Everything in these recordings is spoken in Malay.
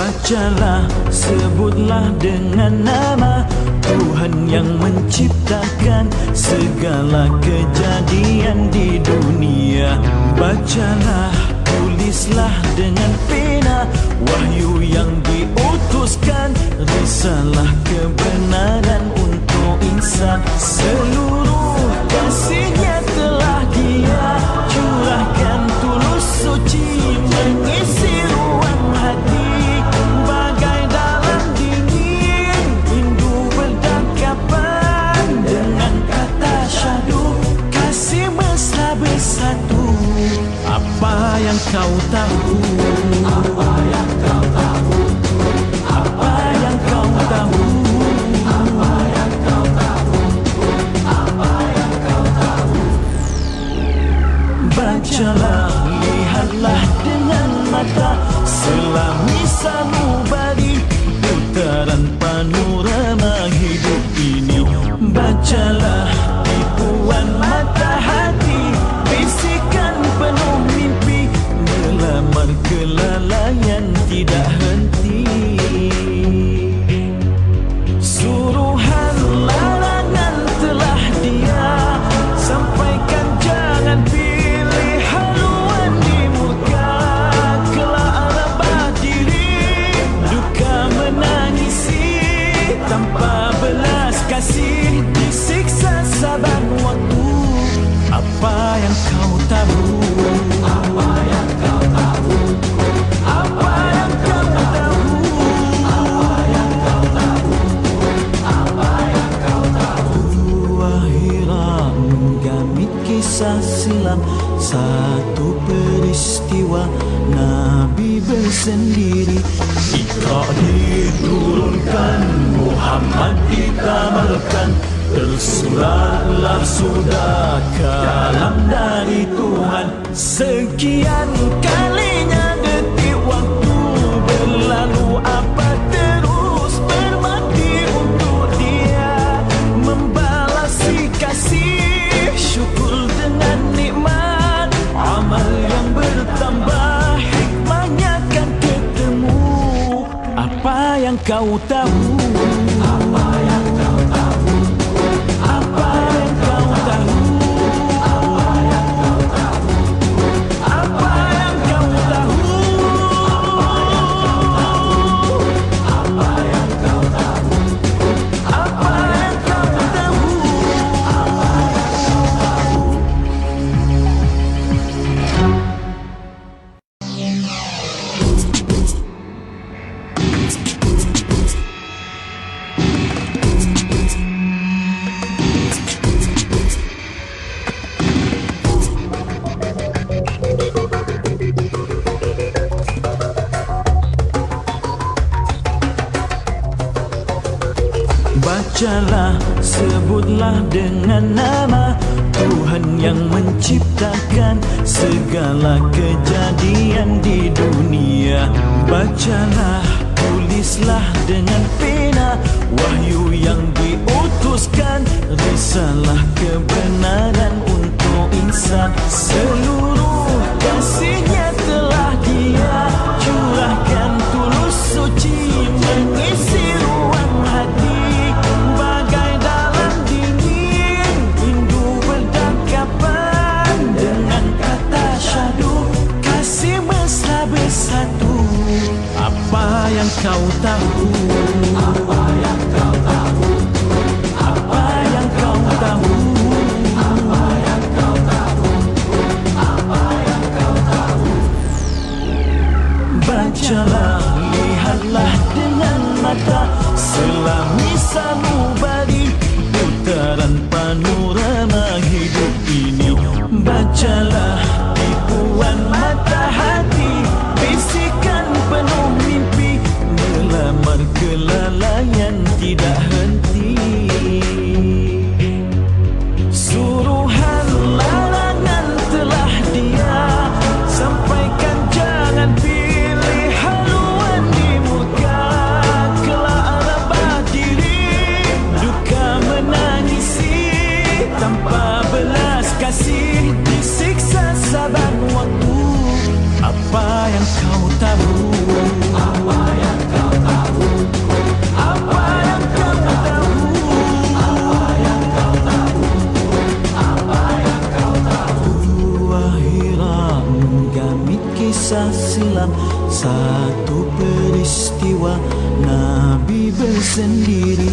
Bacalah, sebutlah dengan nama Tuhan yang menciptakan segala kejadian di dunia. Bacalah, tulislah dengan pena wahyu yang diutuskan, risalah kebenaran untuk insan. Seluruh kasihnya telah Dia curahkan tulus suci, mengisi ruang hati bagai dalam dingin rindu berdakapan. Dengan kata syahdu kasih mesra bersatu. Apa yang kau tahu? Apa yang kau tahu? Apa yang kau tahu? Apa yang kau tahu? Apa yang kau tahu? Bacalah, lihatlah dengan mata selami sanubari putaran panorama hidup ini. Bacalah, tipuan mata hati, bisikan penuh mimpi, melamar kelalaian tidak henti. Suruhan larangan telah Dia sampaikan, jangan pilih haluan di muka. Kelak rebah diri, duka menangisi, tanpa belas kasih disiksa saban waktu. Apa yang kau tahu? Apa yang kau tahu? Apa yang kau tahu? Apa yang kau tahu? Apa yang kau tahu? Akhirat menggamit kisah silam, satu peristiwa Nabi bersendiri. Iqra diturunkan, Muhammad dikamalkan, tersuratlah sudah kalam dari Tuhan. Sekian kalinya detik waktu berlalu, apa terus berbakti untuk Dia, membalasi kasih, syukur dengan nikmat, amal yang bertambah, hikmahnya kan ketemu. Apa yang kau tahu? Apa yang kau tahu? Apa yang kau tahu? Apa yang kau tahu? Apa yang kau tahu? Apa yang kau tahu? Apa yang kau tahu? Bacalah, sebutlah dengan nama Tuhan yang menciptakan segala kejadian di dunia. Bacalah, tulislah dengan pena wahyu yang diutuskan, risalah kebenaran untuk insan. Seluruh kasihnya telah Dia curahkan tulus suci, mengisi ruang hati bagai dalam dingin rindu berdakapan. Dengan kata syahdu kasih mesra bersatu. Apa yang kau tahu? Apa yang kau tahu? Apa yang kau tahu? Apa yang kau tahu? Apa yang kau tahu? Bacalah, lihatlah dengan mata selami sanubari putaran panorama hidup ini. Bacalah, tipuan mata hati, bisikan penuh mimpi, melamar kelalaian tidak henti. Suruhan larangan telah Dia sampaikan, jangan pilih haluan di muka. Kelak rebah diri, duka menangisi, peristiwa Nabi bersendiri.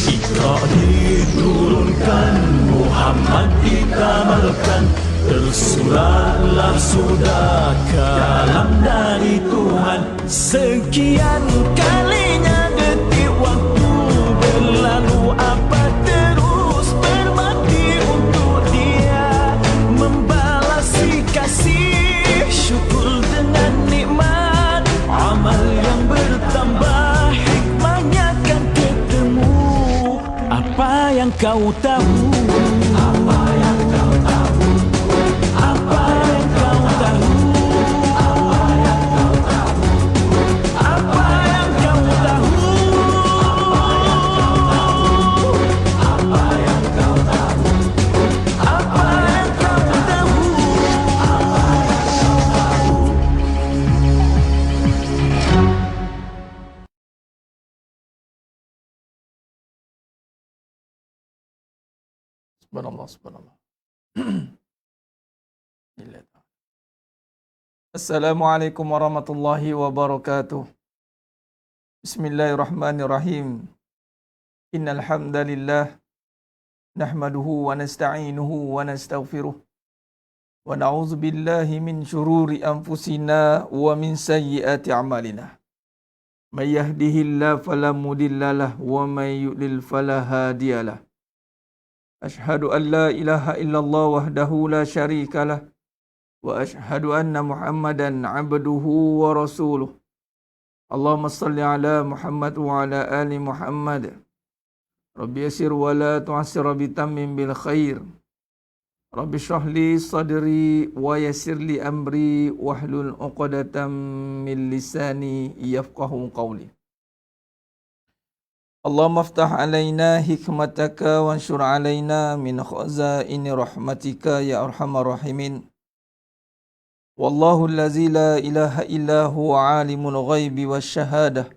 Iqra diturunkan, Muhammad dikamalkan, tersuratlah sudah kalam dari Tuhan. Sekian kalinya detik waktu berlalu, apa terus berbakti untuk dia, membalasi kasih, syukur dengan nikmat, amal yang bertambah, hikmahnya kan ketemu. Apa yang kau tahu? Apa yang kau tahu? Apa yang kau tahu? Apa yang kau tahu? Apa yang kau tahu? Apa yang kau tahu? Apa yang kau tahu? Subhanallah, subhanallah. Assalamualaikum warahmatullahi wabarakatuh. Bismillahirrahmanirrahim. Innal hamdalillah nahmaduhu wa nasta'inuhu wa nastaghfiruh wa na'udzu billahi min shururi anfusina wa min sayyiati a'malina. May yahdihillahu fala mudhillalah wa may yudlil fala hadiyalah. Ashhadu an la ilaha illallah wahdahu la syarikalah wa ashhadu anna Muhammadan abduhu wa rasuluh. Allahumma salli ala Muhammad wa ala ali Muhammad. Rabbi yasir wa la tu'assir bi tammin bil khair. Rabbi shrah li sadri wa yassir li amri wahlul 'uqdatam min lisani yafqahu qawli. Allahumma aftah alaina hikmataka wanshur alaina min khazaini rahmatika ya arhamar rahimin. Wallahu allazi la ilaha illa huwa alimul ghaibi wasyahadah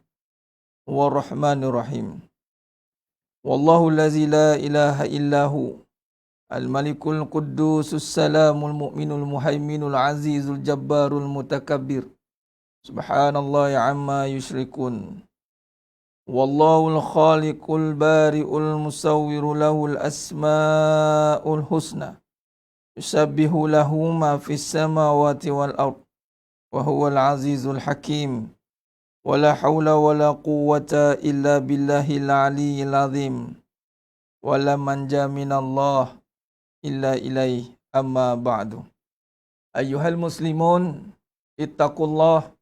warrahmanir rahim. Wallahu allazi la ilaha illa hu al-malikul quddusus salamul mu'minul muhaiminul azizul jabbarul mutakabbir. Subhanallahi amma yusyrikun. Wallahul khaliqul bari'ul musawwiru lahul asma'ul husna. Yusabbihu lahu ma fis samawati wal ard. Wa huwal azizul hakim. Wala hawla wala quwwata illa billahil aliyyil azim. Wala manja minallah illa ilaih, amma ba'du. Ayyuhal muslimun, ittaqullah.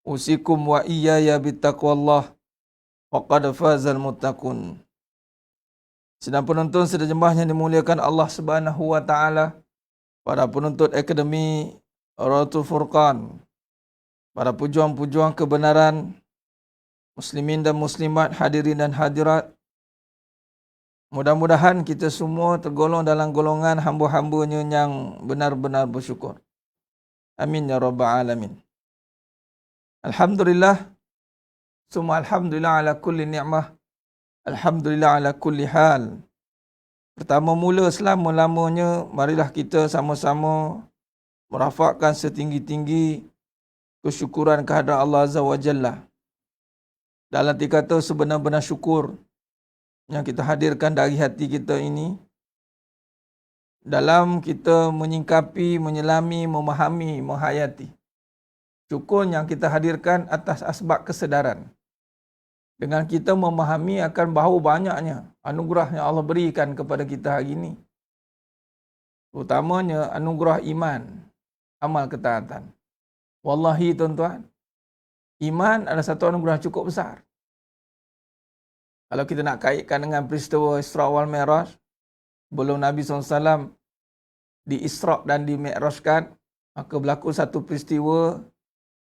Usikum wa iyaya bittaqwallah. Waqad fazal muttaqun. Sedang penonton sedang jemaah yang dimuliakan Allah Subhanahu wa taala, para penuntut Akademi Ratul Furqan, para pejuang-pejuang kebenaran, muslimin dan muslimat, hadirin dan hadirat. Mudah-mudahan kita semua tergolong dalam golongan hamba-hambanya yang benar-benar bersyukur. Amin ya rabbal alamin. Alhamdulillah. Summa alhamdulillah ala kulli ni'mah. Alhamdulillah ala kulli hal. Pertama mula selama-lamanya, marilah kita sama-sama merafakkan setinggi-tinggi kesyukuran kehadrat Allah Azza wa Jalla. Dalam dikata sebenar-benar syukur yang kita hadirkan dari hati kita ini, dalam kita menyingkapi, menyelami, memahami, menghayati. Syukur yang kita hadirkan atas asbab kesedaran. Dengan kita memahami akan bahawa banyaknya anugerah yang Allah berikan kepada kita hari ini. Terutamanya anugerah iman, amal ketaatan. Wallahi tuan-tuan, iman adalah satu anugerah cukup besar. Kalau kita nak kaitkan dengan peristiwa Isra wal Mi'raj, sebelum Nabi SAW di Isra dan di Mi'rajkan, maka berlaku satu peristiwa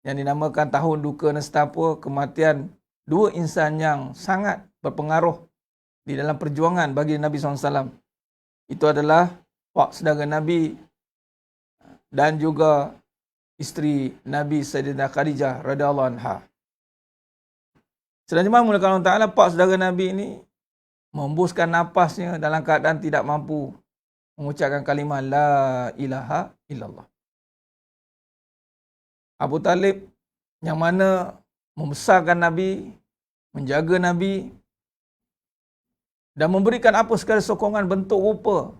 yang dinamakan tahun duka nestapa, kematian dua insan yang sangat berpengaruh di dalam perjuangan bagi Nabi SAW. Itu adalah pak saudara Nabi dan juga isteri Nabi Sayyidah Khadijah radhiyallahu anha. Sedang jemaah mulakan Allah Ta'ala, pak saudara Nabi ini membuskan napasnya dalam keadaan tidak mampu mengucapkan kalimah La ilaha illallah. Abu Talib yang mana membesarkan Nabi, menjaga Nabi, dan memberikan apa segala sokongan bentuk rupa.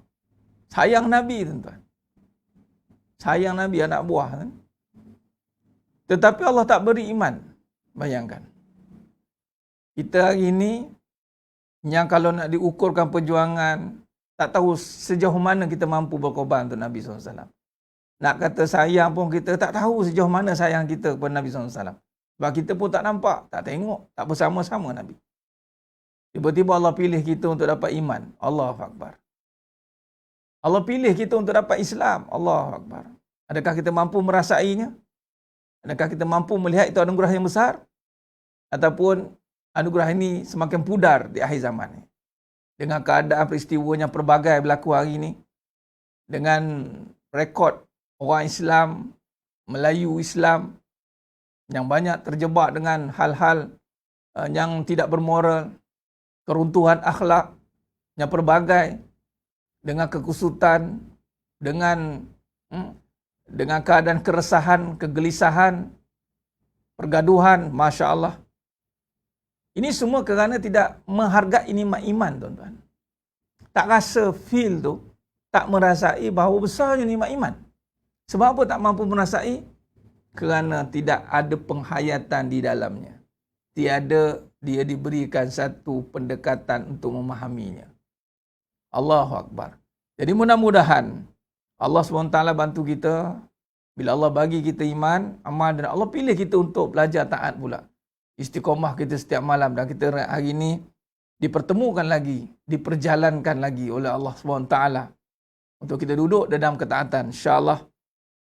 Sayang Nabi, tuan-tuan. Sayang Nabi, anak buah. Kan? Tetapi Allah tak beri iman. Bayangkan. Kita hari ini, yang kalau nak diukurkan perjuangan, tak tahu sejauh mana kita mampu berkorban untuk Nabi SAW. Nak kata sayang pun kita tak tahu sejauh mana sayang kita kepada Nabi SAW. Sebab kita pun tak nampak, tak tengok, tak bersama-sama Nabi. Tiba-tiba Allah pilih kita untuk dapat iman. Allahu Akbar. Allah pilih kita untuk dapat Islam. Allahu Akbar. Adakah kita mampu merasainya? Adakah kita mampu melihat itu anugerah yang besar? Ataupun anugerah ini semakin pudar di akhir zaman ini? Dengan keadaan peristiwa yang pelbagai berlaku hari ini, dengan rekod orang Islam, Melayu Islam yang banyak terjebak dengan hal-hal yang tidak bermoral, keruntuhan akhlak yang pelbagai, dengan kekusutan, dengan keadaan keresahan, kegelisahan, pergaduhan, Masya Allah. Ini semua kerana tidak menghargai nikmat iman, tuan-tuan. Tak rasa feel tu, tak merasai bahawa besarnya nikmat iman. Sebab apa tak mampu merasai? Kerana tidak ada penghayatan di dalamnya. Tiada dia diberikan satu pendekatan untuk memahaminya. Allahu Akbar. Jadi mudah-mudahan Allah SWT bantu kita. Bila Allah bagi kita iman, amal, dan Allah pilih kita untuk belajar taat pula. Istiqomah kita setiap malam, dan kita hari ini dipertemukan lagi, diperjalankan lagi oleh Allah SWT untuk kita duduk dalam ketaatan. InsyaAllah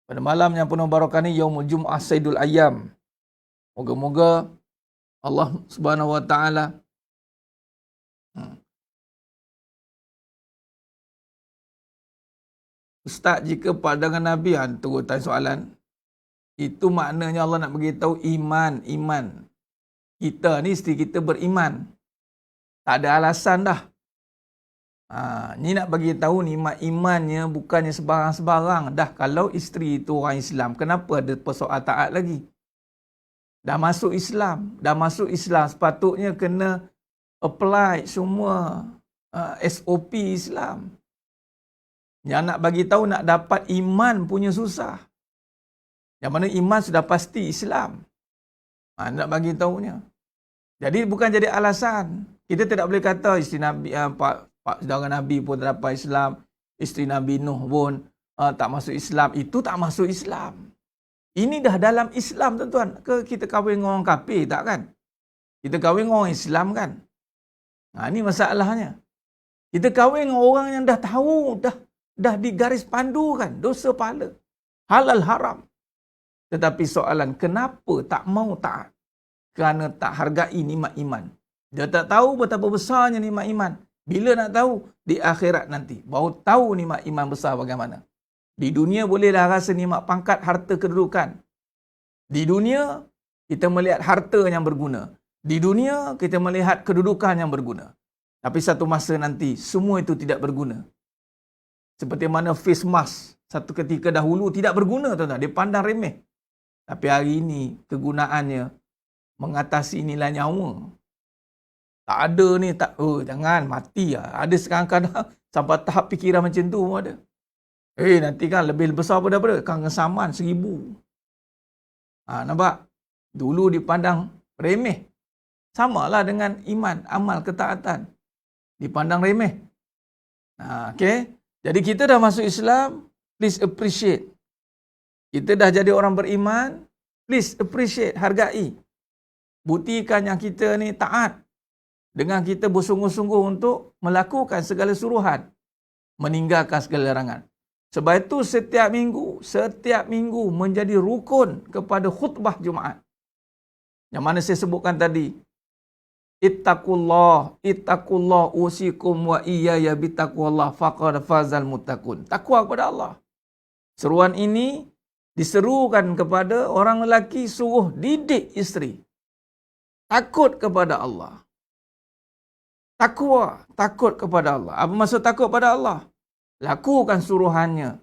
pada malam yang penuh barakah ni, Yaumul Jum'ah Sayyidul Ayyam. Moga-moga Allah Subhanahu Wa Taala Ustaz, jika pandangan Nabi, terus tanya soalan, itu maknanya Allah nak beritahu iman. Kita ni, isteri kita beriman. Tak ada alasan dah. Ni nak bagi tahu nikmat imannya bukannya sebarang-sebarang. Dah kalau isteri itu orang Islam, kenapa ada persoalan taat lagi? Dah masuk Islam. Sepatutnya kena apply semua SOP Islam. Yang nak bagi tahu nak dapat iman punya susah. Yang mana iman sudah pasti Islam. Nak bagi tahunya. Jadi bukan jadi alasan. Kita tidak boleh kata isteri Nabi, pak saudara Nabi pun tak dapat Islam, isteri Nabi Nuh pun tak masuk Islam. Itu tak masuk Islam. Ini dah dalam Islam, tuan-tuan. Ke kita kahwin dengan orang kafir, tak kan? Kita kahwin dengan orang Islam kan? Ini masalahnya. Kita kahwin dengan orang yang dah tahu, dah digaris pandu kan, dosa pahala, halal haram. Tetapi soalan, kenapa tak mau taat? Kerana tak hargai nikmat iman. Dia tak tahu betapa besarnya nikmat iman. Bila nak tahu? Di akhirat nanti. Baru tahu nikmat iman besar bagaimana. Di dunia bolehlah rasa nikmat pangkat, harta, kedudukan. Di dunia, kita melihat harta yang berguna. Di dunia, kita melihat kedudukan yang berguna. Tapi satu masa nanti, semua itu tidak berguna. Seperti mana face mask satu ketika dahulu tidak berguna, tuan-tuan. Dia pandang remeh. Tapi hari ini, kegunaannya mengatasi nilai nyawa. Tak ada ni, jangan, mati lah. Ada sekarang kadang sampai tahap fikiran macam tu pun ada. Nanti kan lebih besar daripada kesamaan 1000. Nampak? Dulu dipandang remeh. Samalah dengan iman, amal, ketaatan. Dipandang remeh. Okay? Jadi kita dah masuk Islam, please appreciate. Kita dah jadi orang beriman, please appreciate, hargai. Buktikan yang kita ni taat. Dengan kita bersungguh-sungguh untuk melakukan segala suruhan. Meninggalkan segala larangan. Sebab itu setiap minggu menjadi rukun kepada khutbah Jumaat. Yang mana saya sebutkan tadi. Ittaqullah usikum wa iyaya bittaqwallah faqad fazal muttaqun. Takwa kepada Allah. Seruan ini diserukan kepada orang lelaki, suruh didik isteri. Takut kepada Allah. Takut kepada Allah. Apa maksud takut pada Allah? Lakukan suruhannya.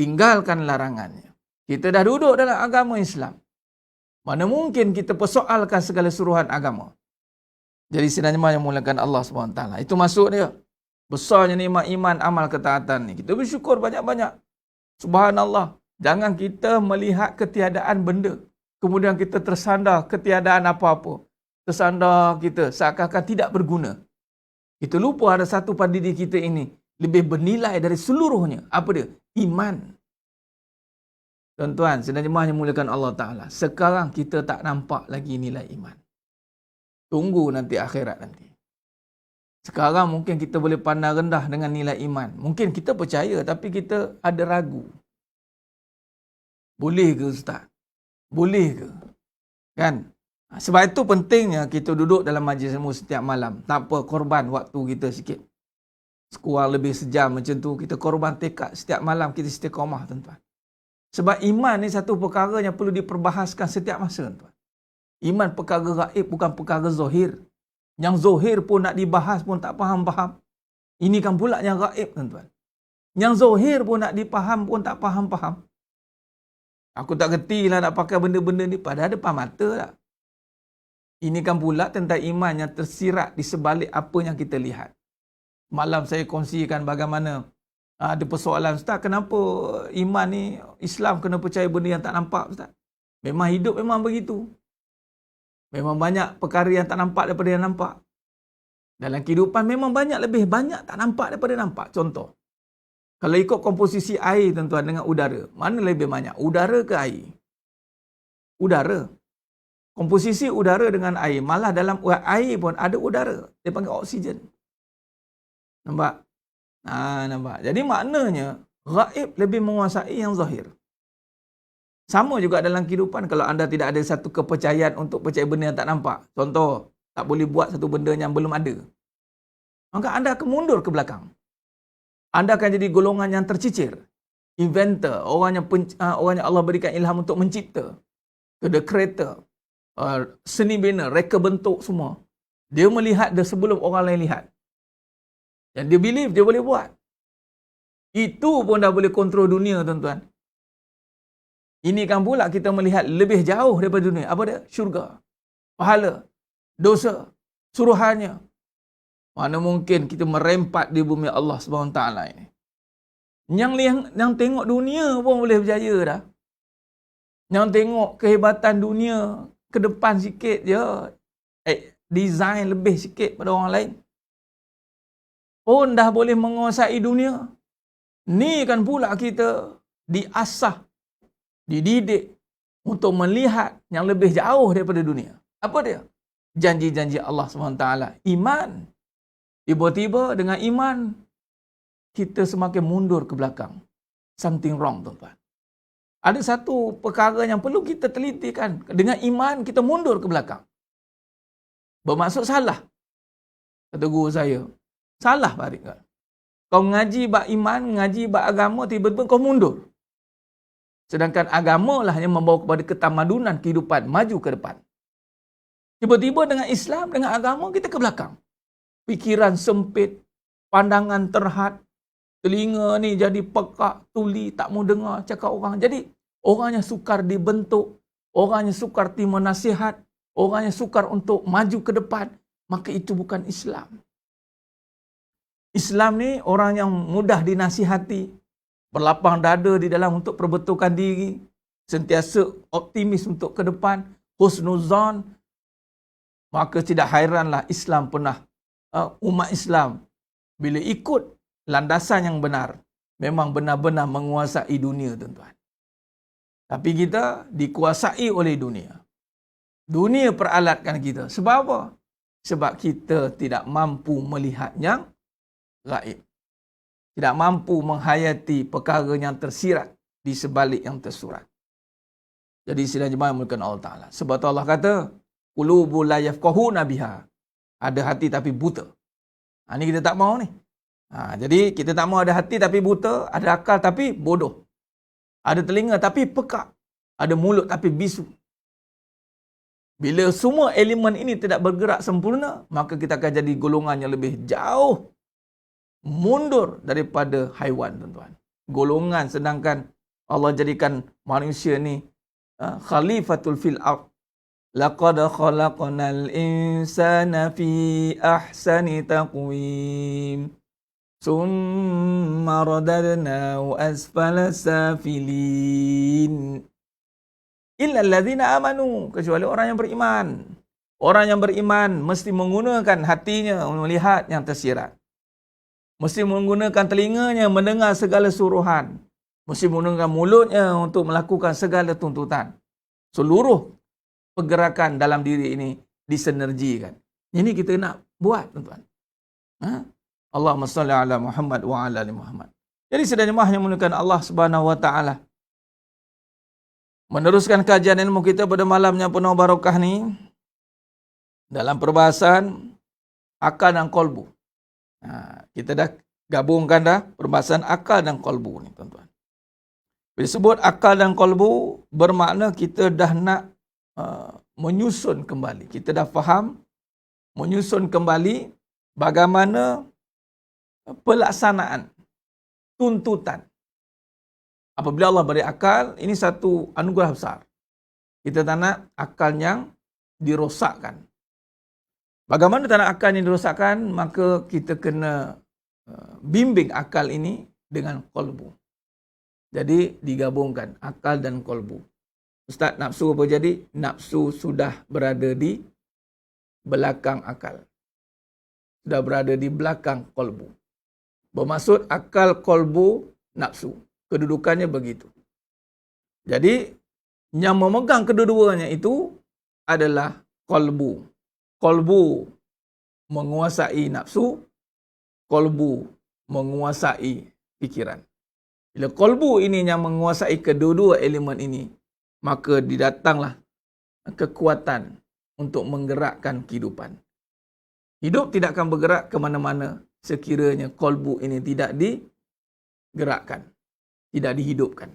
Tinggalkan larangannya. Kita dah duduk dalam agama Islam. Mana mungkin kita persoalkan segala suruhan agama. Jadi sebenarnya yang mulakan Allah SWT. Itu masuk dia. Besarnya nikmat iman, amal ketaatan ni. Kita bersyukur banyak-banyak. Subhanallah. Jangan kita melihat ketiadaan benda. Kemudian kita tersandar ketiadaan apa-apa. Tersandar kita seakan-akan tidak berguna. Kita lupa ada satu pada diri kita ini lebih bernilai dari seluruhnya. Apa dia? Iman. Tuan-tuan, sebenarnya yang mulakan Allah Ta'ala. Sekarang kita tak nampak lagi nilai iman. Tunggu nanti akhirat nanti. Sekarang mungkin kita boleh pandang rendah dengan nilai iman. Mungkin kita percaya tapi kita ada ragu. Boleh ke Ustaz? Boleh ke? Kan? Sebab itu pentingnya kita duduk dalam majlis ilmu setiap malam. Tak apa, korban waktu kita sikit. Sekurang lebih sejam macam tu. Kita korban tekad setiap malam kita istiqamah, tuan-tuan. Sebab iman ni satu perkara yang perlu diperbahaskan setiap masa, tuan. Iman perkara gaib bukan perkara zahir. Yang zahir pun nak dibahas pun tak faham-faham. Ini kan pula yang gaib, tuan-tuan. Yang zahir pun nak dipaham pun tak faham-faham. Aku tak kerti lah nak pakai benda-benda ni. Padahal depan mata lah. Ini kan pula tentang iman yang tersirat di sebalik apa yang kita lihat. Malam saya kongsikan bagaimana ada persoalan, Ustaz, kenapa iman ni, Islam kena percaya benda yang tak nampak, Ustaz? Memang hidup memang begitu. Memang banyak perkara yang tak nampak daripada yang nampak. Dalam kehidupan memang lebih banyak tak nampak daripada nampak. Contoh, kalau ikut komposisi air, tuan-tuan, dengan udara, mana lebih banyak? Udara ke air? Udara. Komposisi udara dengan air. Malah dalam air pun ada udara. Dia panggil oksigen. Nampak? Nampak. Jadi maknanya, gaib lebih menguasai yang zahir. Sama juga dalam kehidupan, kalau anda tidak ada satu kepercayaan untuk percaya benda yang tak nampak. Contoh, tak boleh buat satu benda yang belum ada. Maka anda akan mundur ke belakang. Anda akan jadi golongan yang tercicir. Inventor, orang yang Allah berikan ilham untuk mencipta. The creator, seni bina, reka bentuk semua. Dia melihat dia sebelum orang lain lihat. Dan dia believe dia boleh buat. Itu pun dah boleh kontrol dunia, tuan-tuan. Ini kan pula kita melihat lebih jauh daripada dunia. Apa dia? Syurga, pahala, dosa, suruhannya. Mana mungkin kita merempat di bumi Allah SWT ini. Yang tengok dunia pun boleh berjaya dah. Yang tengok kehebatan dunia ke depan sikit je. Design lebih sikit pada orang lain. Pun dah boleh menguasai dunia. Ni kan pula kita diasah, dididik untuk melihat yang lebih jauh daripada dunia. Apa dia? Janji-janji Allah SWT. Iman. Tiba-tiba dengan iman, kita semakin mundur ke belakang. Something wrong, tuan-tuan. Ada satu perkara yang perlu kita telitikan. Dengan iman, kita mundur ke belakang. Bermaksud salah. Kata guru saya. Salah, Farid. Kau mengaji bab iman, mengaji bab agama, tiba-tiba kau mundur. Sedangkan agama lah yang membawa kepada ketamadunan kehidupan, maju ke depan. Tiba-tiba dengan Islam, dengan agama, kita ke belakang. Pikiran sempit, pandangan terhad, telinga ni jadi pekak, tuli, tak mau dengar cakap orang. Jadi, orang yang sukar dibentuk, orang yang sukar terima nasihat, orang yang sukar untuk maju ke depan, maka itu bukan Islam. Islam ni orang yang mudah dinasihati, berlapang dada di dalam untuk perbetulkan diri, sentiasa optimis untuk ke depan, husnuzan. Maka tidak hairanlah Islam pernah, umat Islam bila ikut landasan yang benar, memang benar-benar menguasai dunia, tuan-tuan. Tapi kita dikuasai oleh dunia. Dunia peralatkan kita. Sebab apa? Sebab kita tidak mampu melihat yang gaib. Tidak mampu menghayati perkara yang tersirat di sebalik yang tersurat. Jadi sidang jemaah mulakan Allah Ta'ala. Sebab tu Allah kata, qulubu la yafqahuna biha. Ada hati tapi buta. Ini kita tak mau ni. Jadi kita tak mau ada hati tapi buta, ada akal tapi bodoh. Ada telinga tapi pekak. Ada mulut tapi bisu. Bila semua elemen ini tidak bergerak sempurna, maka kita akan jadi golongan yang lebih jauh mundur daripada haiwan, tuan-tuan. Golongan, sedangkan Allah jadikan manusia ni khalifatul fil ard, laqad khalaqnal insana fi ahsani taqwim. Summa radadnahu asfala safilin. Illa allazina amanu, kecuali orang yang beriman. Orang yang beriman mesti menggunakan hatinya melihat yang tersirat. Mesti menggunakan telinganya mendengar segala suruhan. Mesti menggunakan mulutnya untuk melakukan segala tuntutan. Seluruh pergerakan dalam diri ini disinergikan. Ini kita nak buat, tuan-tuan. Allahumma salli ala Muhammad wa ala ali Muhammad. Jadi sedang jemaah yang memuliakan Allah Subhanahu wa taala. Meneruskan kajian ilmu kita pada malamnya penuh barakah ni dalam perbahasan akal dan kolbu. Kita dah gabungkan dah perbahasan akal dan kolbu ni, tuan-tuan. Bila sebut akal dan kolbu, bermakna kita dah nak menyusun kembali. Kita dah faham menyusun kembali bagaimana pelaksanaan tuntutan. Apabila Allah beri akal, ini satu anugerah besar. Kita tak nak akal yang dirosakkan. Bagaimana tak nak akal yang dirosakkan? Maka kita kena bimbing akal ini dengan kolbu. Jadi digabungkan akal dan kolbu. Ustaz, nafsu apa jadi? Nafsu sudah berada di belakang akal. Sudah berada di belakang kolbu. Bermaksud akal, kolbu, nafsu. Kedudukannya begitu. Jadi, yang memegang kedua-duanya itu adalah kolbu. Kolbu menguasai nafsu, kolbu menguasai pikiran. Bila kolbu ini yang menguasai kedua-dua elemen ini, maka didatanglah kekuatan untuk menggerakkan kehidupan. Hidup tidak akan bergerak ke mana-mana sekiranya kolbu ini tidak digerakkan, tidak dihidupkan.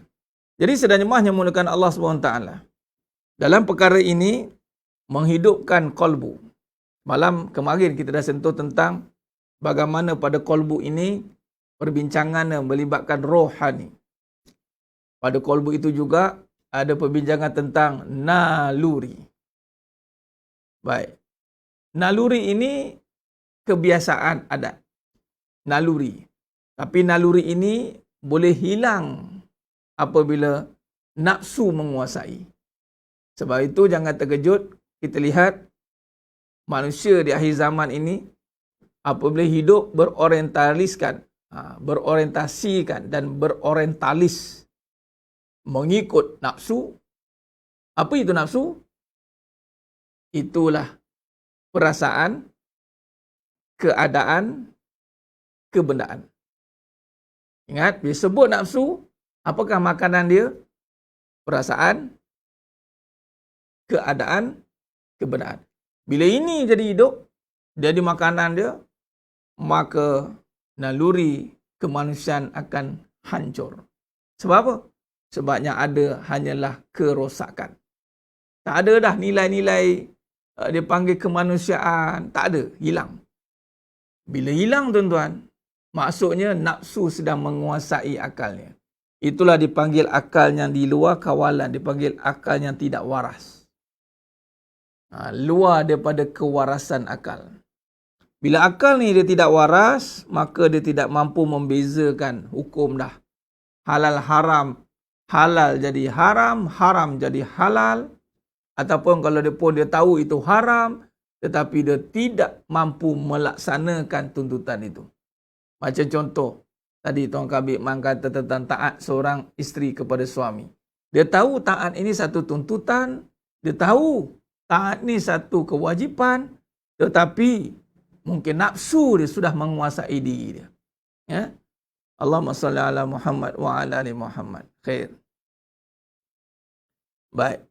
Jadi sedang jemaah yang memuliakan Allah SWT, dalam perkara ini menghidupkan kolbu. Malam kemarin kita dah sentuh tentang bagaimana pada kolbu ini perbincangan melibatkan rohani. Pada kolbu itu juga ada perbincangan tentang naluri. Baik. Naluri ini kebiasaan adat. Naluri. Tapi naluri ini boleh hilang apabila nafsu menguasai. Sebab itu jangan terkejut, kita lihat manusia di akhir zaman ini apabila hidup berorientasikan dan berorientalis mengikut nafsu. Apa itu nafsu? Itulah perasaan, keadaan, kebendaan. Ingat, bila sebut nafsu, apakah makanan dia? Perasaan, keadaan, kebendaan. Bila ini jadi hidup, jadi makanan dia, maka naluri kemanusiaan akan hancur. Sebab apa? Sebabnya ada hanyalah kerosakan. Tak ada dah nilai-nilai dia panggil kemanusiaan. Tak ada, hilang. Bila hilang, tuan-tuan, maksudnya nafsu sedang menguasai akalnya. Itulah dipanggil akal yang di luar kawalan. Dipanggil akal yang tidak waras. Luar daripada kewarasan akal. Bila akal ni dia tidak waras, maka dia tidak mampu membezakan hukum dah. Halal haram, halal jadi haram, haram jadi halal. Ataupun kalau dia tahu itu haram, tetapi dia tidak mampu melaksanakan tuntutan itu. Macam contoh, tadi Tuan Kabir Man kata tentang taat seorang isteri kepada suami. Dia tahu taat ini satu tuntutan, dia tahu taat ini satu kewajipan, tetapi mungkin nafsu dia sudah menguasai diri dia. Ya? Allahumma salli ala Muhammad wa ala ali Muhammad. Khair. Baik.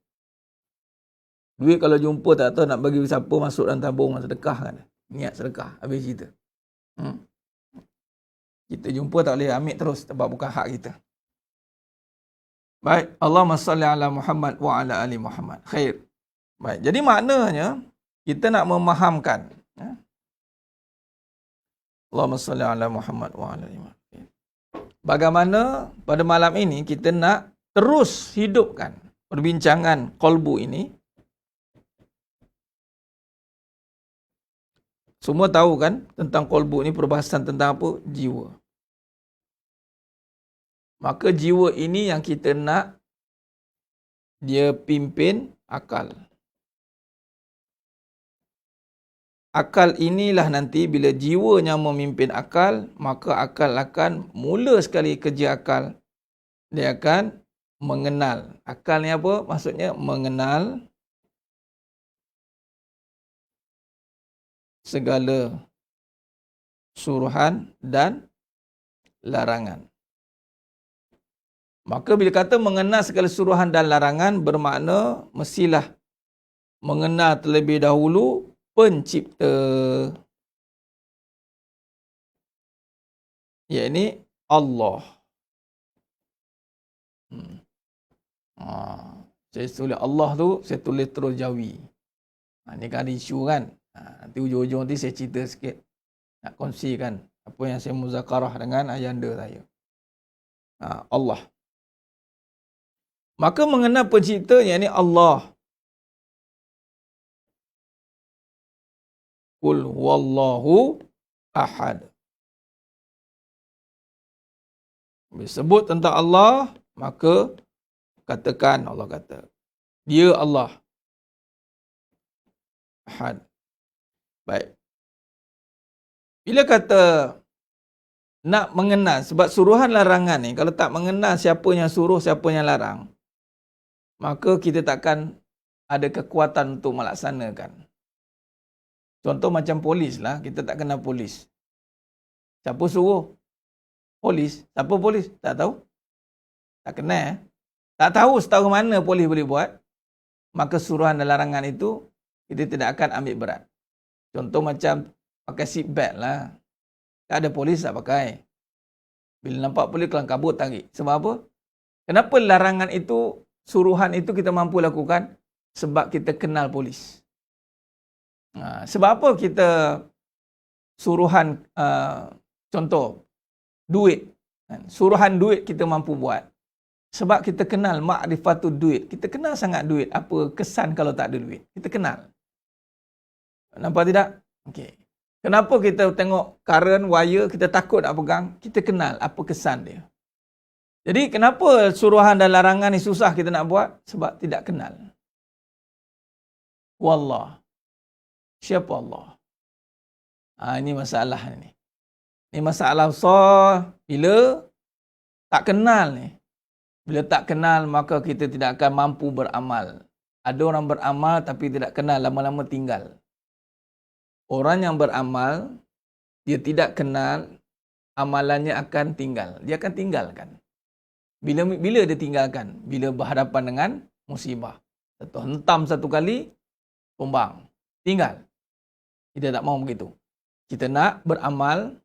Duit kalau jumpa tak tahu nak bagi siapa, masuk dalam tabung sedekah kan. Niat sedekah, habis cerita. Kita jumpa tak boleh ambil terus sebab bukan hak kita. Baik, Allahumma salli ala Muhammad wa ala ali Muhammad. Khair. Baik, jadi maknanya kita nak memahamkan, ya? Allahumma salli ala Muhammad wa ala ali Muhammad. Bagaimana pada malam ini kita nak terus hidupkan perbincangan kolbu ini Semua tahu kan tentang kolbu ni perbahasan tentang apa? Jiwa. Maka jiwa ini yang kita nak dia pimpin akal. Akal inilah nanti bila jiwanya memimpin akal, maka akal akan mula sekali kerja akal. Dia akan mengenal. Akal ni apa? Maksudnya mengenal segala suruhan dan larangan. Maka bila kata mengenal segala suruhan dan larangan, bermakna mestilah mengenal terlebih dahulu pencipta, iaitu Allah. Saya tulis Allah tu, saya tulis terus Jawi. Ni kan ada isu kan. Nanti ujung-ujung nanti saya cerita sikit. Nak kongsikan apa yang saya muzakarah dengan ayahanda saya. Allah. Maka mengenal pencipta, iaitu Allah. Qul huwallahu ahad. Bila sebut tentang Allah, maka katakan, Allah kata, dia Allah. Ahad. Baik. Bila kata nak mengenal, sebab suruhan larangan ni, kalau tak mengenal siapa yang suruh, siapa yang larang, maka kita takkan ada kekuatan untuk melaksanakan. Contoh macam polis lah, kita tak kenal polis. Siapa suruh? Polis. Siapa polis? Tak tahu. Tak kenal. Tak tahu setahu mana polis boleh buat. Maka suruhan dan larangan itu, kita tidak akan ambil berat. Contoh macam pakai seat belt lah. Tak ada polis tak pakai. Bila nampak polis kelang kabut tarik. Sebab apa? Kenapa larangan itu, suruhan itu kita mampu lakukan? Sebab kita kenal polis. Sebab apa kita suruhan, contoh, duit. Suruhan duit kita mampu buat. Sebab kita kenal ma'rifatul duit. Kita kenal sangat duit. Apa kesan kalau tak ada duit. Kita kenal. Nampak tidak? Okey. Kenapa kita tengok current, wire, kita takut nak pegang? Kita kenal apa kesan dia. Jadi kenapa suruhan dan larangan ni susah kita nak buat? Sebab tidak kenal. Wallah. Siapa Allah? Ini masalah ni. Ini masalah besar bila tak kenal ni. Bila tak kenal, maka kita tidak akan mampu beramal. Ada orang beramal tapi tidak kenal, lama-lama tinggal. Orang yang beramal, dia tidak kenal, amalannya akan tinggal. Dia akan tinggalkan. Bila dia tinggalkan? Bila berhadapan dengan musibah. Hentam satu kali, tumbang. Tinggal. Kita tak mahu begitu. Kita nak beramal,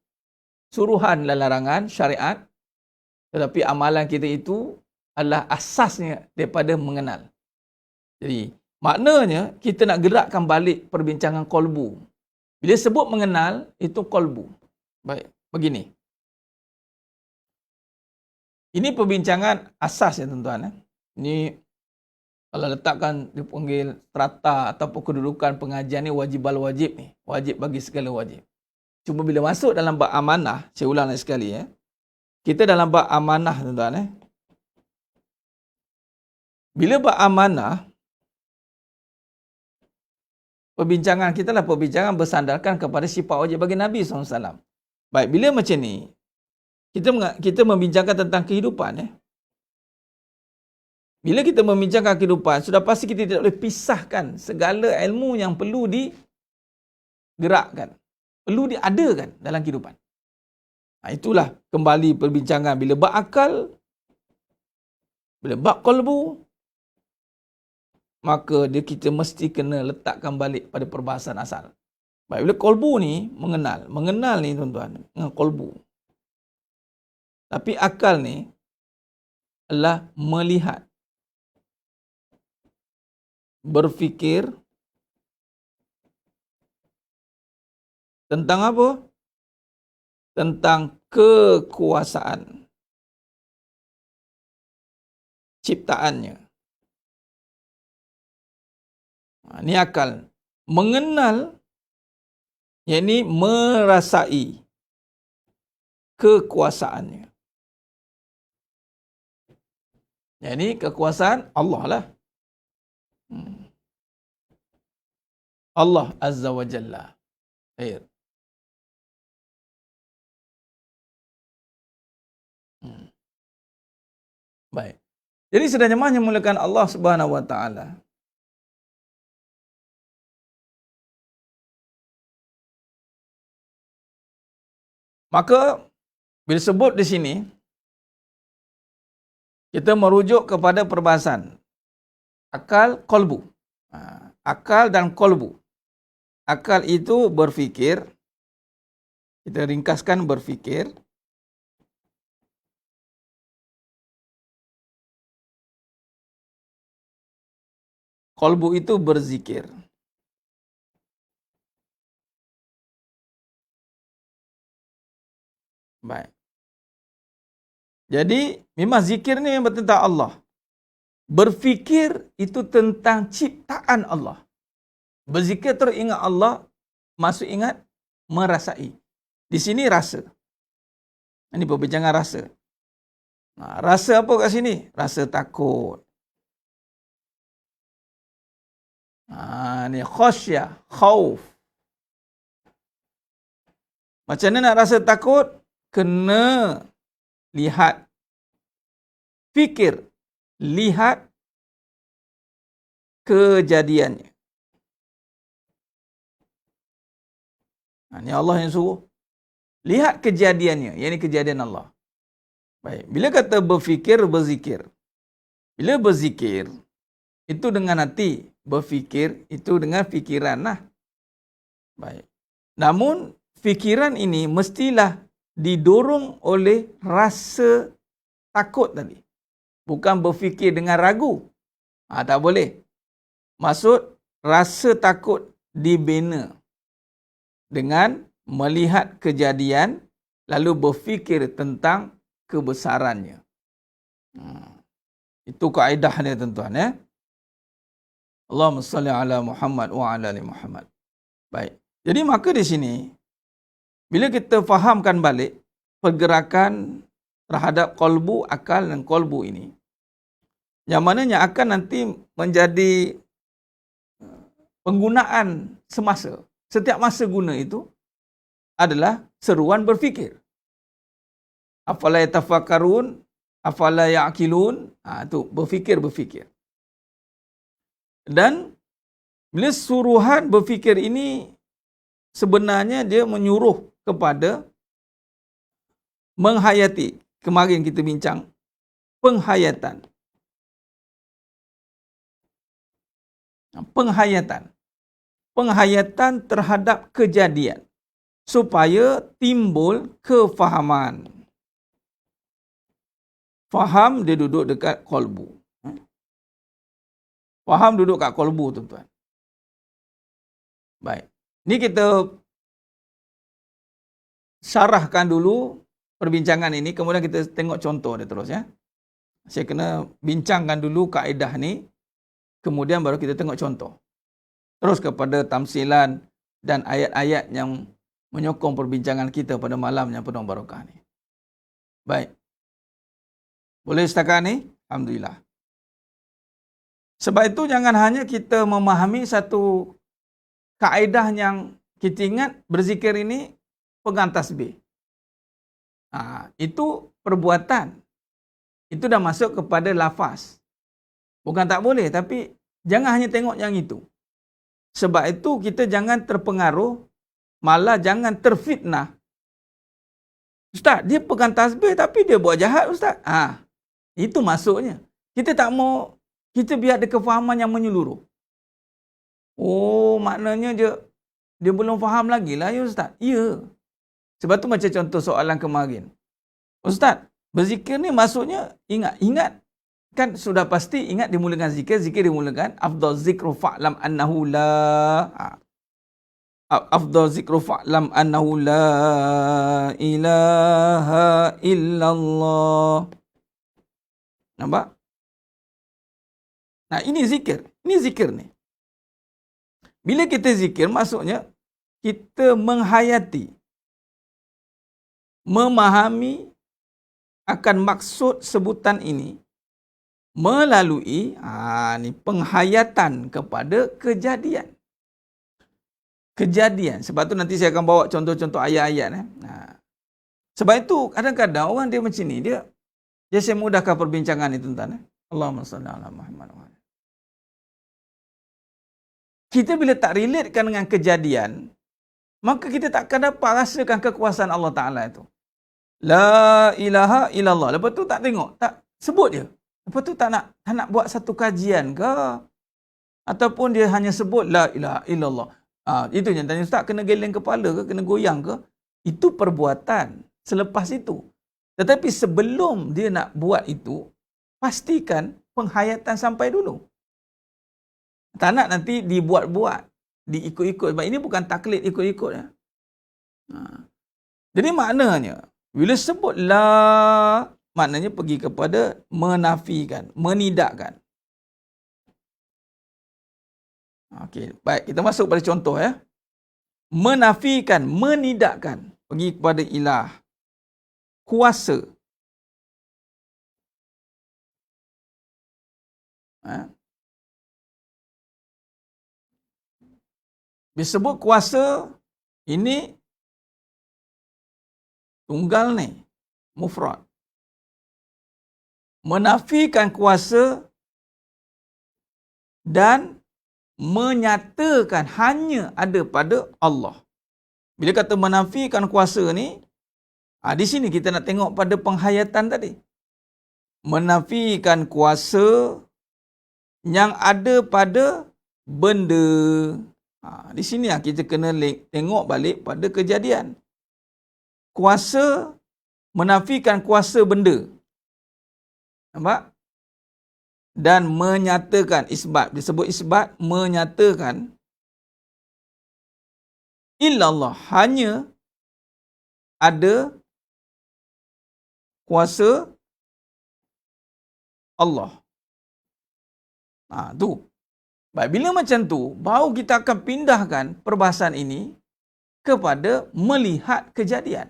suruhan dan larangan, syariat, tetapi amalan kita itu adalah asasnya daripada mengenal. Jadi, maknanya kita nak gerakkan balik perbincangan kolbu. Bila sebut mengenal, itu kolbu. Baik, begini. Ini perbincangan asas ya tuan-tuan. Ini kalau letakkan dipanggil strata ataupun kedudukan pengajian ni wajib ni. Wajib bagi segala wajib. Cuma bila masuk dalam bab amanah, saya ulang lagi sekali ya. Kita dalam bab amanah tuan-tuan Bila bab amanah, perbincangan kita lah perbincangan bersandarkan kepada sifat wajib bagi Nabi SAW. Baik, bila macam ni, kita membincangkan tentang kehidupan Bila kita membincangkan kehidupan, sudah pasti kita tidak boleh pisahkan segala ilmu yang perlu digerakkan. Perlu diadakan dalam kehidupan. Itulah kembali perbincangan bila bab akal, bila bab qalbu, maka kita mesti kena letakkan balik pada perbahasan asal. Baik, bila qalbu ni mengenal ni tuan-tuan, dengan qalbu. Tapi akal ni adalah melihat, berfikir tentang apa? Tentang kekuasaan ciptaannya. Ini akal. Mengenal, yakni merasai kekuasaannya. Yakni kekuasaan Allah lah. Allah Azza wa Jalla. Baik. Baik. Jadi sedang jemaah mulakan Allah Subhanahu wa taala. Maka bila sebut di sini kita merujuk kepada perbahasan akal qalbu. Akal dan qalbu. Akal itu berfikir. Kita ringkaskan berfikir. Qalbu itu berzikir. Baik. Jadi memang zikir ni memang tentang Allah. Berfikir itu tentang ciptaan Allah. Berzikir terus ingat Allah, maksud ingat merasai. Di sini rasa. Ini perbincangan rasa. Rasa apa kat sini? Rasa takut. Ni khasyah, khauf. Macam mana nak rasa takut? Kena lihat. Fikir. Lihat kejadiannya. Ini Allah yang suruh. Lihat kejadiannya. Yang ini kejadian Allah. Baik. Bila kata berfikir, berzikir. Bila berzikir, itu dengan hati. Berfikir, itu dengan fikiran lah. Baik. Namun, fikiran ini mestilah didorong oleh rasa takut tadi. Bukan berfikir dengan ragu. Tak boleh. Maksud, rasa takut dibina dengan melihat kejadian lalu berfikir tentang kebesarannya. Itu kaedah dia tuan-tuan. Allahumma salli ala Muhammad wa ala ali Muhammad. Baik. Jadi maka di sini, bila kita fahamkan balik pergerakan terhadap qalbu, akal dan qalbu ini, yang mananya akan nanti menjadi penggunaan semasa. Setiap masa guna itu adalah seruan berfikir. Afala yatafakkarun, afala ya'qilun. Itu berfikir. Dan bila suruhan berfikir ini sebenarnya dia menyuruh kepada menghayati. Kemarin kita bincang penghayatan. Penghayatan terhadap kejadian supaya timbul kefahaman. Faham dia duduk dekat qalbu. Faham duduk kat qalbu, tuan-tuan. Baik. Ni kita syarahkan dulu perbincangan ini, kemudian kita tengok contoh dia terus ya. Saya kena bincangkan dulu kaedah ni, kemudian baru kita tengok contoh. Terus kepada tamsilan dan ayat-ayat yang menyokong perbincangan kita pada malam yang penuh barakah ni. Baik. Boleh setakat ni? Alhamdulillah. Sebab itu jangan hanya kita memahami satu kaedah yang kita ingat berzikir ini pegang tasbih. Itu perbuatan. Itu dah masuk kepada lafaz. Bukan tak boleh, tapi jangan hanya tengok yang itu. Sebab itu kita jangan terpengaruh, malah jangan terfitnah. Ustaz, dia pegang tasbih tapi dia buat jahat, Ustaz. Itu masuknya. Kita tak mau, kita biar ada kefahaman yang menyeluruh. Oh, maknanya dia belum faham lagi lah ya Ustaz. Ya. Sebab tu macam contoh soalan kemarin. Ustaz, berzikir ni maksudnya ingat. Kan sudah pasti ingat dimulakan zikir. Zikir dimulakan. Afdal zikru fa'lam annahu la. Afdal zikru fa'lam annahu la ilaha illallah. Nampak? Nah, ini zikir. Ini zikir ni. Bila kita zikir, maksudnya kita menghayati, memahami akan maksud sebutan ini melalui ni penghayatan kepada kejadian. Kejadian. Sebab tu nanti saya akan bawa contoh-contoh ayat-ayat. Sebab itu kadang-kadang orang dia macam ni, dia saya mudahkan perbincangan ni tuan-tuan. Allahumma salli ala Muhammad. Kita bila tak relatekan dengan kejadian, maka kita tak akan dapat rasakan kekuasaan Allah Ta'ala itu. La ilaha illallah. Lepas tu tak tengok, tak sebut je. Lepas tu tak nak buat satu kajian ke? Ataupun dia hanya sebut la ilaha illallah. Itu yang tanya Ustaz, kena geleng kepala ke? Kena goyang ke? Itu perbuatan selepas itu. Tetapi sebelum dia nak buat itu, pastikan penghayatan sampai dulu. Tak nak nanti dibuat-buat, diikut-ikut. Sebab ini bukan taklid ikut-ikut. Jadi maknanya, bila sebut la, maknanya pergi kepada menafikan, menidakkan. Okey, baik, kita masuk pada contoh ya. Menafikan, menidakkan, pergi kepada ilah, kuasa. Disebut kuasa, ini tunggal ni, mufrad. Menafikan kuasa dan menyatakan hanya ada pada Allah. Bila kata menafikan kuasa ni, di sini kita nak tengok pada penghayatan tadi. Menafikan kuasa yang ada pada benda. Di sini kita kena tengok balik pada kejadian. Kuasa, menafikan kuasa benda. Nampak? Dan menyatakan isbat. Disebut isbat, menyatakan illallah, hanya ada kuasa Allah. Tu. Baik, bila macam tu, baru kita akan pindahkan perbahasan ini kepada melihat kejadian.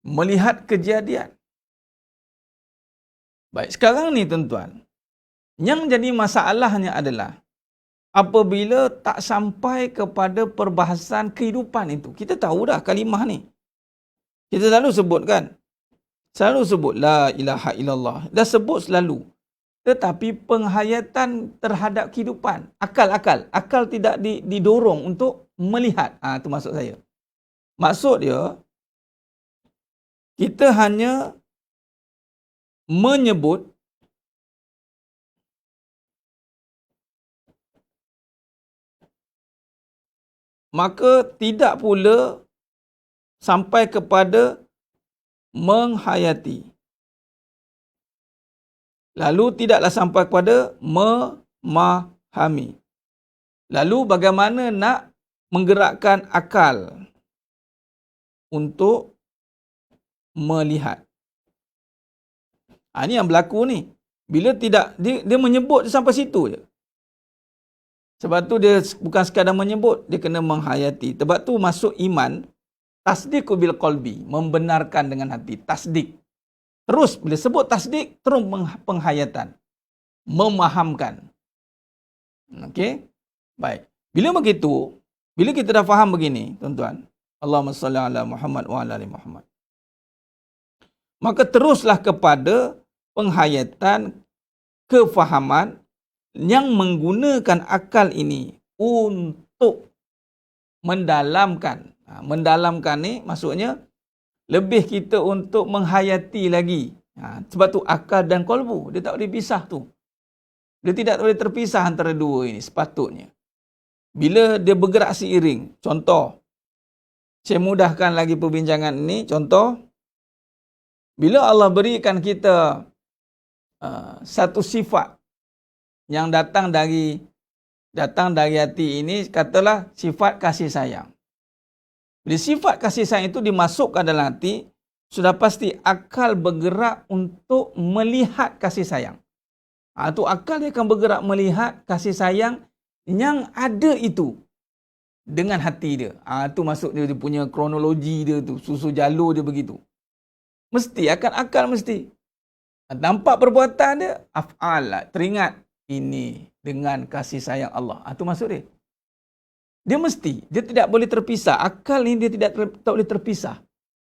Melihat kejadian. Baik, sekarang ni tuan-tuan, yang jadi masalahnya adalah apabila tak sampai kepada perbahasan kehidupan itu. Kita tahu dah kalimah ni. Kita selalu sebut kan? Selalu sebut la ilaha illallah. Dah sebut selalu. Tetapi penghayatan terhadap kehidupan, akal tidak didorong untuk melihat. Itu maksud saya. Maksud dia, kita hanya menyebut maka tidak pula sampai kepada menghayati. Lalu tidaklah sampai kepada memahami. Lalu bagaimana nak menggerakkan akal untuk melihat. Ini yang berlaku ni. Bila tidak, dia menyebut sampai situ je. Sebab tu dia bukan sekadar menyebut, dia kena menghayati. Sebab tu masuk iman, tasdiq bil qalbi, membenarkan dengan hati, tasdik. Terus bila sebut tasdik, terus penghayatan, memahamkan. Okey? Baik. Bila begitu, bila kita dah faham begini, tuan-tuan, Allahumma salli ala Muhammad wa ala ali Muhammad. Maka teruslah kepada penghayatan, kefahaman yang menggunakan akal ini untuk mendalamkan. Mendalamkan ni maksudnya lebih kita untuk menghayati lagi. Sebab tu akal dan kolbu, dia tak boleh pisah tu. Dia tidak boleh terpisah antara dua ini sepatutnya. Bila dia bergerak seiring. Contoh, saya mudahkan lagi perbincangan ini. Contoh, bila Allah berikan kita satu sifat yang datang dari hati ini, katalah sifat kasih sayang. Bila sifat kasih sayang itu dimasukkan dalam hati, sudah pasti akal bergerak untuk melihat kasih sayang. Tu akal dia akan bergerak melihat kasih sayang yang ada itu. dengan hati dia. Tu maksud dia punya kronologi dia tu, susu jalur dia begitu. Mesti, akal mesti. Nampak perbuatan dia, af'al lah. Teringat, ini dengan kasih sayang Allah. Tu maksud dia. Dia mesti, dia tidak boleh terpisah. Akal ni dia tak boleh terpisah.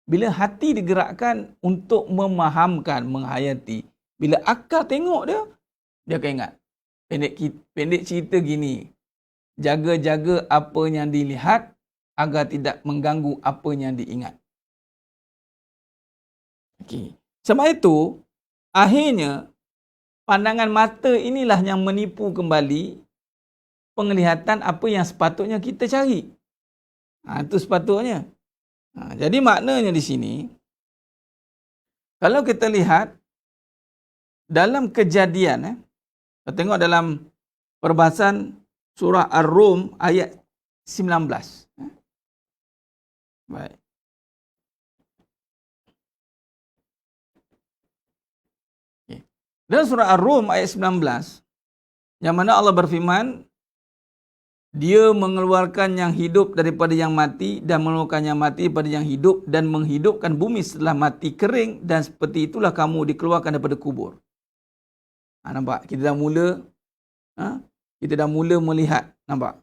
Bila hati digerakkan untuk memahamkan, menghayati. Bila akal tengok dia akan ingat. Pendek cerita gini, jaga-jaga apa yang dilihat agar tidak mengganggu apa yang diingat. Okey. Sebab itu, akhirnya, pandangan mata inilah yang menipu kembali penglihatan apa yang sepatutnya kita cari. Itu sepatutnya. Jadi maknanya di sini, kalau kita lihat dalam kejadian, kita tengok dalam perbahasan surah Ar-Rum ayat 19. Baik. Dalam surah Ar-Rum ayat 19, yang mana Allah berfirman, Dia mengeluarkan yang hidup daripada yang mati dan mengeluarkan yang mati daripada yang hidup dan menghidupkan bumi setelah mati kering dan seperti itulah kamu dikeluarkan daripada kubur. Nampak? Kita dah mula melihat. Nampak?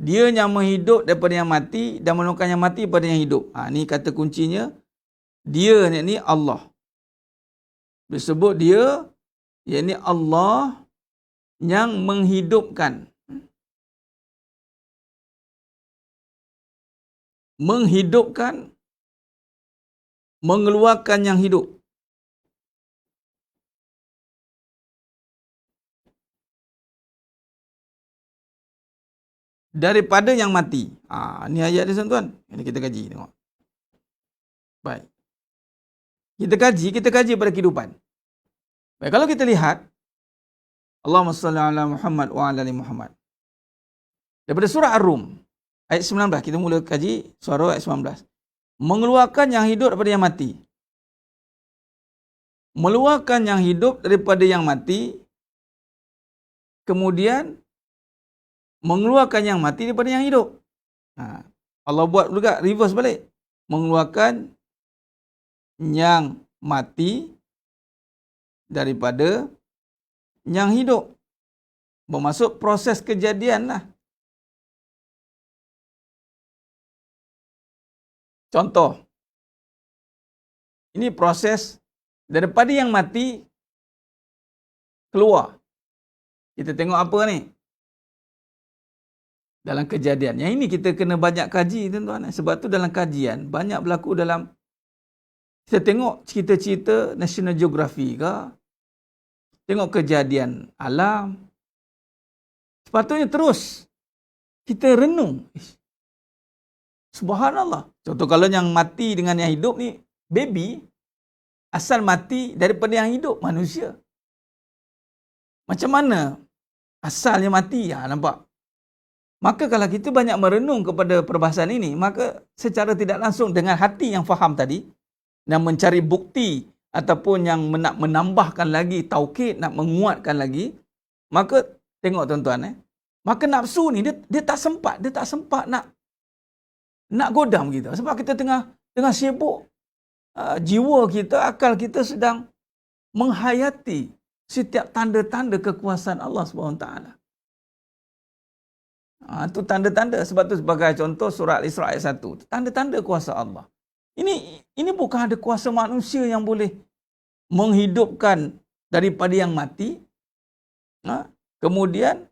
Dia yang menghidup daripada yang mati dan mengeluarkan yang mati daripada yang hidup. Ni kata kuncinya. Dia ni Allah. Disebut dia, yakni Allah yang menghidupkan. Menghidupkan, mengeluarkan yang hidup. Daripada yang mati. Ni ayat dia tuan-tuan. Ini kita kaji, tengok. Baik. Kita kaji pada kehidupan. Baik, kalau kita lihat, Allahumma salli ala Muhammad wa ala ali Muhammad. Daripada surah Ar-Rum, ayat 19, kita mula kaji surah ayat 19. Mengeluarkan yang hidup daripada yang mati. Meluarkan yang hidup daripada yang mati. Kemudian, mengeluarkan yang mati daripada yang hidup. Allah buat juga reverse balik. Mengeluarkan yang mati daripada yang hidup. Bermaksud proses kejadian lah. Contoh, ini proses daripada yang mati keluar. Kita tengok apa ni? Dalam kejadian. Yang ini kita kena banyak kaji, tuan-tuan. Sebab tu dalam kajian, banyak berlaku dalam, kita tengok cerita-cerita National Geography ke, tengok kejadian alam. Sepatutnya terus kita renung. Subhanallah. Contoh kalau yang mati dengan yang hidup ni, baby, asal mati daripada yang hidup, manusia. Macam mana asalnya mati? Nampak? Maka kalau kita banyak merenung kepada perbahasan ini, maka secara tidak langsung dengan hati yang faham tadi, yang mencari bukti ataupun yang nak menambahkan lagi taukid, nak menguatkan lagi, maka tengok tuan-tuan, maka nafsu ni dia tak sempat nak godam kita. Sebab kita tengah sibuk, jiwa kita, akal kita sedang menghayati setiap tanda-tanda kekuasaan Allah SWT. Itu tanda-tanda. Sebab tu sebagai contoh surah Al-Isra ayat 1. Tanda-tanda kuasa Allah. Ini bukan ada kuasa manusia yang boleh menghidupkan daripada yang mati. Kemudian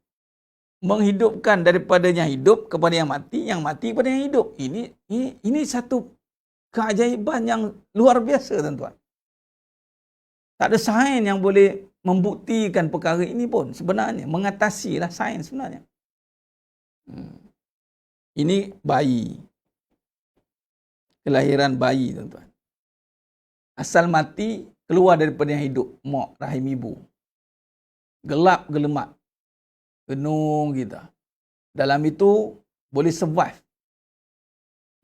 menghidupkan daripada yang hidup kepada yang mati kepada yang hidup. Ini satu keajaiban yang luar biasa, tuan-tuan. Tak ada sains yang boleh membuktikan perkara ini pun sebenarnya. Mengatasilah sains sebenarnya. Ini bayi. Kelahiran bayi, tuan-tuan. Asal mati, keluar daripada yang hidup. Mak, rahim ibu. Gelap, gelemat. Genung kita. Dalam itu, boleh survive.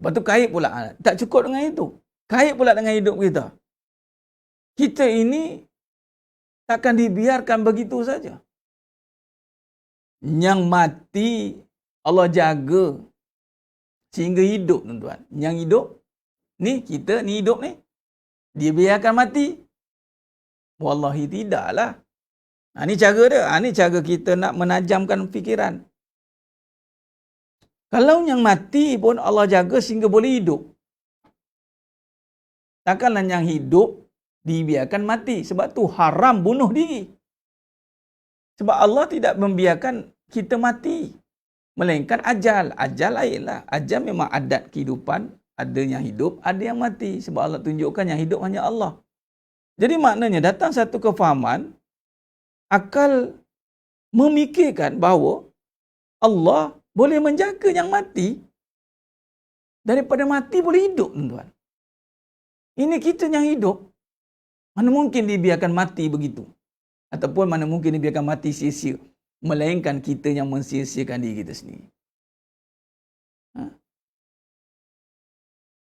Lepas tu kait pula. Tak cukup dengan itu. Kait pula dengan hidup kita. Kita ini takkan dibiarkan begitu saja. Yang mati, Allah jaga sehingga hidup, tuan-tuan. Yang hidup, ni kita ni hidup ni, dia biarkan mati? Wallahi tidaklah. Ni cara dia. Ni cara kita nak menajamkan fikiran. Kalau yang mati pun Allah jaga sehingga boleh hidup. Takkanlah yang hidup dibiarkan mati. Sebab tu haram bunuh diri. Sebab Allah tidak membiarkan kita mati. Melainkan ajal. Ajal lainlah. Ajal memang adat kehidupan. Ada yang hidup, ada yang mati. Sebab Allah tunjukkan yang hidup hanya Allah. Jadi maknanya datang satu kefahaman, akal memikirkan bahawa Allah boleh menjaga yang mati daripada mati boleh hidup, tuan-tuan. Ini kita yang hidup. Mana mungkin dibiarkan mati begitu? Ataupun mana mungkin dibiarkan mati sia-sia? Melainkan kita yang mensia-siakan diri kita sendiri.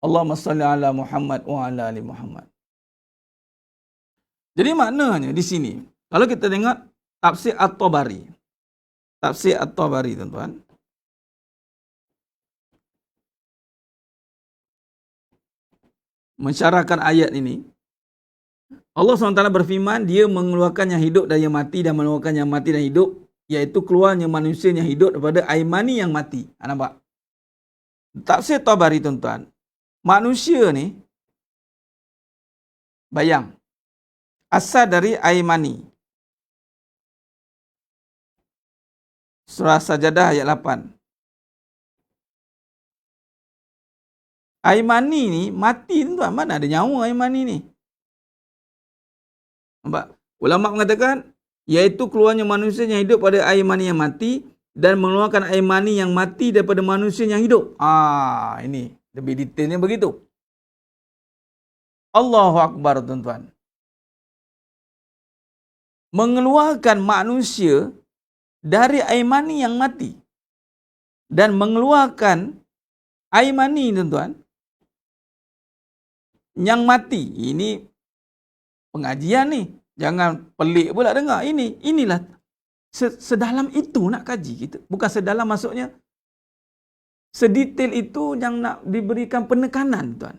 Allahumma salli ala Muhammad wa ala ali Muhammad. Jadi maknanya di sini, kalau kita tengok tafsir At-Tabari. Tafsir At-Tabari, tuan-tuan. Mensyarahkan ayat ini. Allah SWT berfirman, dia mengeluarkan yang hidup dari yang mati dan mengeluarkan yang mati dan hidup, iaitu keluarnya manusia yang hidup daripada air mani yang mati. Nampak? Tafsir Tabari, tuan-tuan. Manusia ni, bayang, asal dari air mani. Surah Sajadah ayat 8. Air mani ni mati, tuan. Mana ada nyawa air mani ni? Nampak? Ulama mengatakan, iaitu keluarnya manusia yang hidup pada air mani yang mati dan mengeluarkan air mani yang mati daripada manusia yang hidup. Ini lebih detailnya begitu. Allahu Akbar, tuan-tuan. Mengeluarkan manusia dari air mani yang mati dan mengeluarkan air mani, tuan-tuan, yang mati. Ini pengajian ni. Jangan pelik pula dengar. Inilah sedalam itu nak kaji kita. Bukan sedalam, maksudnya sedetail itu yang nak diberikan penekanan, tuan.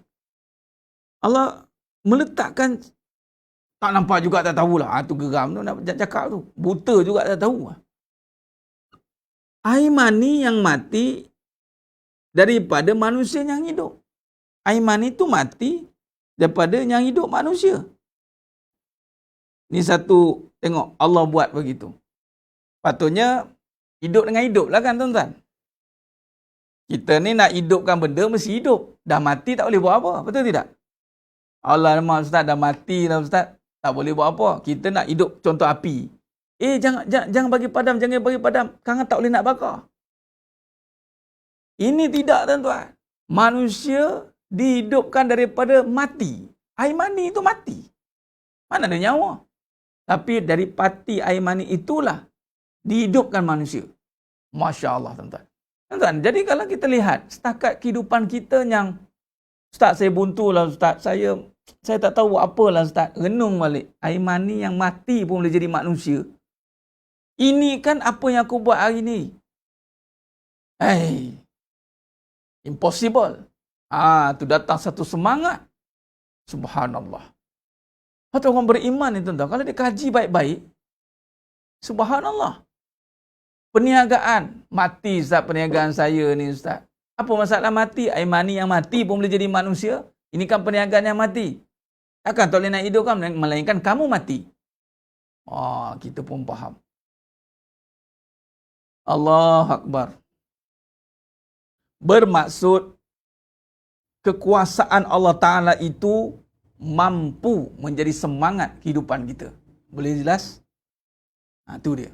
Allah meletakkan, tak nampak juga tak tahulah. Tu geram tu nak cakap tu. Buta juga tak tahu. Air mani yang mati daripada manusia yang hidup. Air mani tu mati daripada yang hidup manusia. Ni satu, tengok Allah buat begitu. Patutnya hidup dengan hidup lah kan, tuan-tuan. Kita ni nak hidupkan benda mesti hidup. Dah mati tak boleh buat apa. Betul tidak? Alamak Ustaz, dah mati lah Ustaz. Tak boleh buat apa. Kita nak hidup contoh api. Jangan bagi padam, jangan bagi padam. Kangan tak boleh nak bakar. Ini tidak, tuan-tuan. Manusia dihidupkan daripada mati. Air mani itu mati. Mana ada nyawa? Tapi dari pati air mani itulah dihidupkan manusia. Masya Allah, tuan-tuan. Tuan-tuan, jadi kalau kita lihat setakat kehidupan kita yang, Ustaz saya buntu lah Ustaz, saya tak tahu apalah Ustaz. Renung balik. Air mani yang mati pun boleh jadi manusia. Ini kan apa yang aku buat hari ni. Impossible. Tu datang satu semangat. Subhanallah. Patut orang beriman ni, tuan-tuan, kalau dia kaji baik-baik, subhanallah. Perniagaan. Mati Ustaz perniagaan saya ni Ustaz. Apa masalah mati? Air mani yang mati pun boleh jadi manusia. Ini kan perniagaan yang mati. Takkan tak boleh nak hidup kan? Melainkan kamu mati. Kita pun faham. Allahu Akbar. Bermaksud kekuasaan Allah Ta'ala itu mampu menjadi semangat kehidupan kita. Boleh jelas? Itu dia.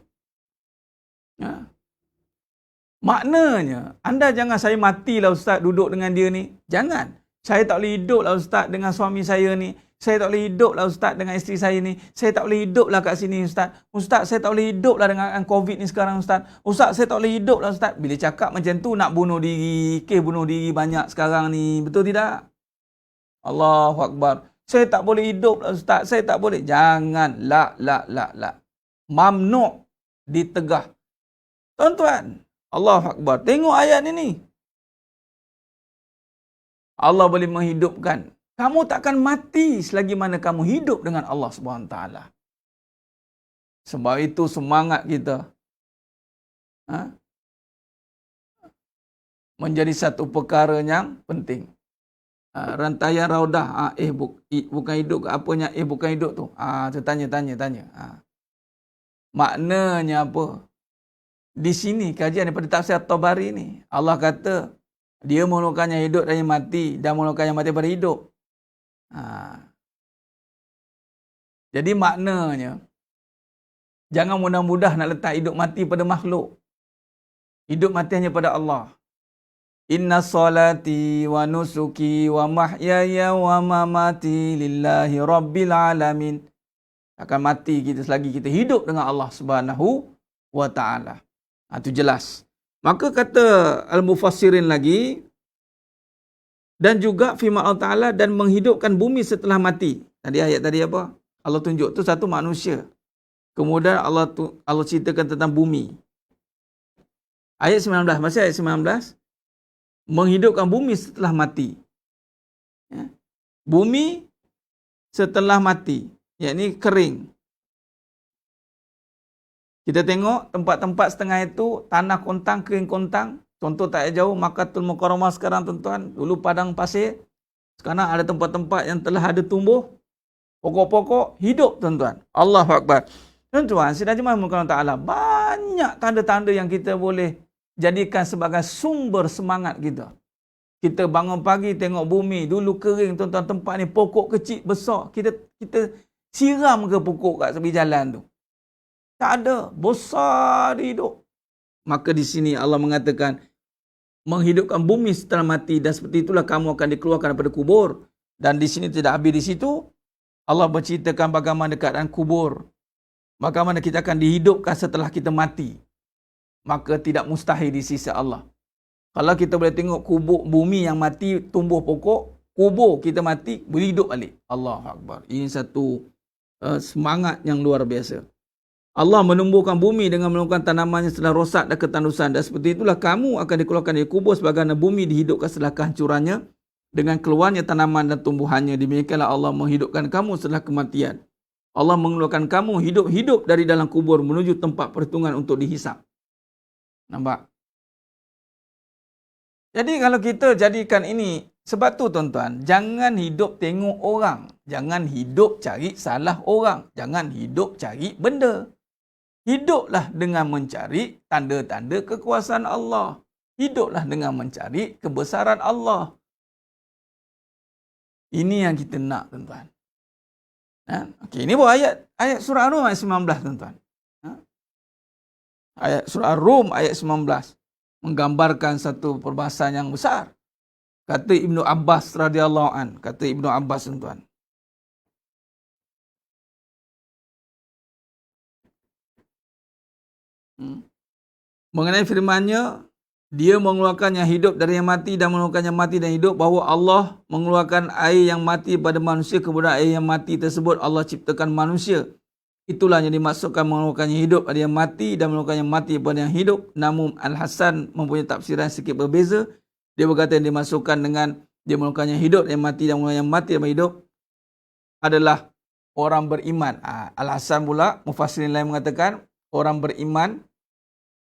Maknanya, anda jangan saya matilah Ustaz duduk dengan dia ni. Jangan. Saya tak boleh hiduplah Ustaz dengan suami saya ni. Saya tak boleh hiduplah Ustaz dengan isteri saya ni. Saya tak boleh hiduplah kat sini Ustaz. Ustaz, saya tak boleh hiduplah dengan COVID ni sekarang Ustaz. Ustaz, saya tak boleh hiduplah Ustaz. Bila cakap macam tu nak bunuh diri. Kes bunuh diri banyak sekarang ni. Betul tidak? Allahu Akbar. Saya tak boleh hiduplah Ustaz. Saya tak boleh. Jangan. La. Mamnu' ditegah. Tuan-tuan. Allahu Akbar. Tengok ayat ini. Allah boleh menghidupkan. Kamu takkan mati selagi mana kamu hidup dengan Allah Subhanahu Taala. Sebab itu semangat kita menjadi satu perkara yang penting. Rantaian raudah, bukan hidup ke apanya, bukan hidup tu. Tu tanya. Maknanya apa? Di sini kajian daripada tafsir At-Tabari ni, Allah kata dia mengeluarkannya hidup dari mati dan mengeluarkannya mati daripada hidup. Jadi maknanya jangan mudah-mudah nak letak hidup mati pada makhluk. Hidup mati hanya pada Allah. Inna salati wa nusuki wa mahyaya wa mamati lillahi rabbil alamin. Akan mati kita selagi kita hidup dengan Allah Subhanahu wa taala. Itu jelas. Maka kata al-mufassirin lagi, dan juga firman Allah Taala dan menghidupkan bumi setelah mati. Tadi ayat tadi apa? Allah tunjuk tu satu manusia. Kemudian Allah ceritakan tentang bumi. Ayat 19, masih ayat 19. Menghidupkan bumi setelah mati. Bumi setelah mati, yakni kering. Kita tengok tempat-tempat setengah itu tanah kontang, kering kontang. Contoh tak jauh Makkahul Mukarramah sekarang tuan-tuan. Dulu padang pasir. Sekarang ada tempat-tempat yang telah ada tumbuh pokok-pokok hidup tuan-tuan. Allahu Akbar. Tuan-tuan, Sidang Jemaah Mukarramah Ta'ala, banyak tanda-tanda yang kita boleh jadikan sebagai sumber semangat kita. Kita bangun pagi tengok bumi dulu kering tuan-tuan, tempat ni pokok kecil besar. Kita siram ke pokok kat tepi jalan tu? Tak ada, besar hidup. Maka di sini Allah mengatakan menghidupkan bumi setelah mati, dan seperti itulah kamu akan dikeluarkan daripada kubur. Dan di sini tidak habis di situ. Allah berceritakan bagaimana keadaan kubur. Bagaimana kita akan dihidupkan setelah kita mati. Maka tidak mustahil di sisi Allah. Kalau kita boleh tengok kubur bumi yang mati tumbuh pokok, kubur kita mati boleh hidup balik. Allahu Akbar. Ini satu semangat yang luar biasa. Allah menumbuhkan bumi dengan menumbuhkan tanamannya setelah rosak dan ketandusan. Dan seperti itulah kamu akan dikeluarkan dari kubur sebagaimana bumi dihidupkan setelah kehancurannya dengan keluarnya tanaman dan tumbuhannya. Demikianlah Allah menghidupkan kamu setelah kematian. Allah mengeluarkan kamu hidup-hidup dari dalam kubur menuju tempat perhitungan untuk dihisap. Nampak? Jadi kalau kita jadikan ini, sebab tu tuan-tuan, jangan hidup tengok orang. Jangan hidup cari salah orang. Jangan hidup cari benda. Hiduplah dengan mencari tanda-tanda kekuasaan Allah. Hiduplah dengan mencari kebesaran Allah. Ini yang kita nak tuan-tuan. Okey, ini buat ayat surah Ar-Rum ayat 19 tuan-tuan. Ayat surah Ar-Rum ayat 19 menggambarkan satu perbahasan yang besar. Kata Ibnu Abbas radhiyallahu an, kata Ibnu Abbas tuan-tuan. Mengenai firman-Nya, dia mengeluarkan yang hidup dari yang mati dan mengeluarkan yang mati dan hidup, bahawa Allah mengeluarkan air yang mati pada manusia, kemudian air yang mati tersebut Allah ciptakan manusia. Itulah yang dimaksudkan mengeluarkan yang hidup dari yang mati dan mengeluarkan yang mati pada yang hidup. Namun Al-Hasan mempunyai tafsiran sedikit berbeza. Dia berkata yang dimaksudkan dengan dia mengeluarkan yang hidup dari yang mati dan mengeluarkan yang mati dari hidup adalah orang beriman. Al-Hasan pula, mufassirin lain mengatakan orang beriman,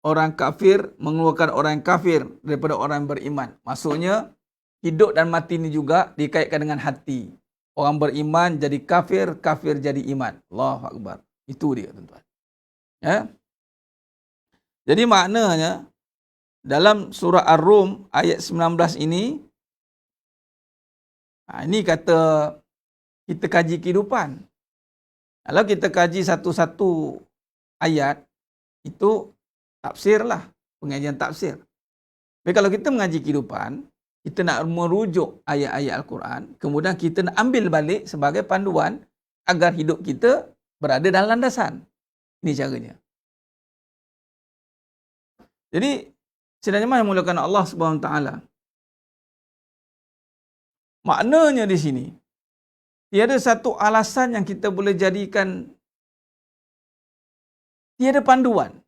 orang kafir mengeluarkan orang yang kafir daripada orang yang beriman. Maksudnya hidup dan mati ini juga dikaitkan dengan hati. Orang beriman jadi kafir, kafir jadi iman. Allahu Akbar. Itu dia tuan-tuan. Ya. Jadi maknanya dalam surah Ar-Rum ayat 19 ini, ini kata kita kaji kehidupan. Kalau kita kaji satu-satu ayat, itu tafsirlah, pengajian tafsir. Tapi kalau kita mengaji kehidupan, kita nak merujuk ayat-ayat Al-Quran, kemudian kita nak ambil balik sebagai panduan agar hidup kita berada dalam landasan. Ini caranya. Jadi, sedang jemaah yang dimuliakan Allah Subhanahu Wa Taala, maknanya di sini, tiada satu alasan yang kita boleh jadikan, tiada panduan.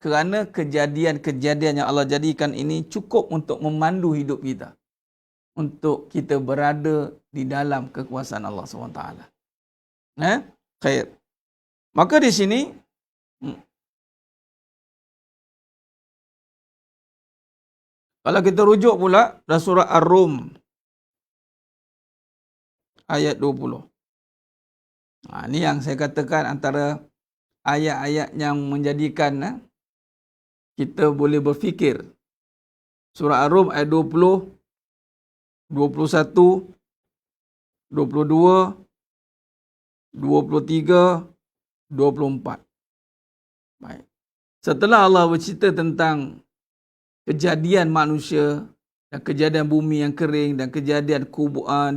Kerana kejadian-kejadian yang Allah jadikan ini cukup untuk memandu hidup kita. untuk kita berada di dalam kekuasaan Allah SWT. Khair. Maka di sini kalau kita rujuk pula dalam surah Ar-Rum ayat 20. Ini yang saya katakan antara ayat-ayat yang menjadikan kita boleh berfikir. Surah Ar-Rum ayat 20, 21, 22, 23, 24. Baik. Setelah Allah bercerita tentang kejadian manusia dan kejadian bumi yang kering dan kejadian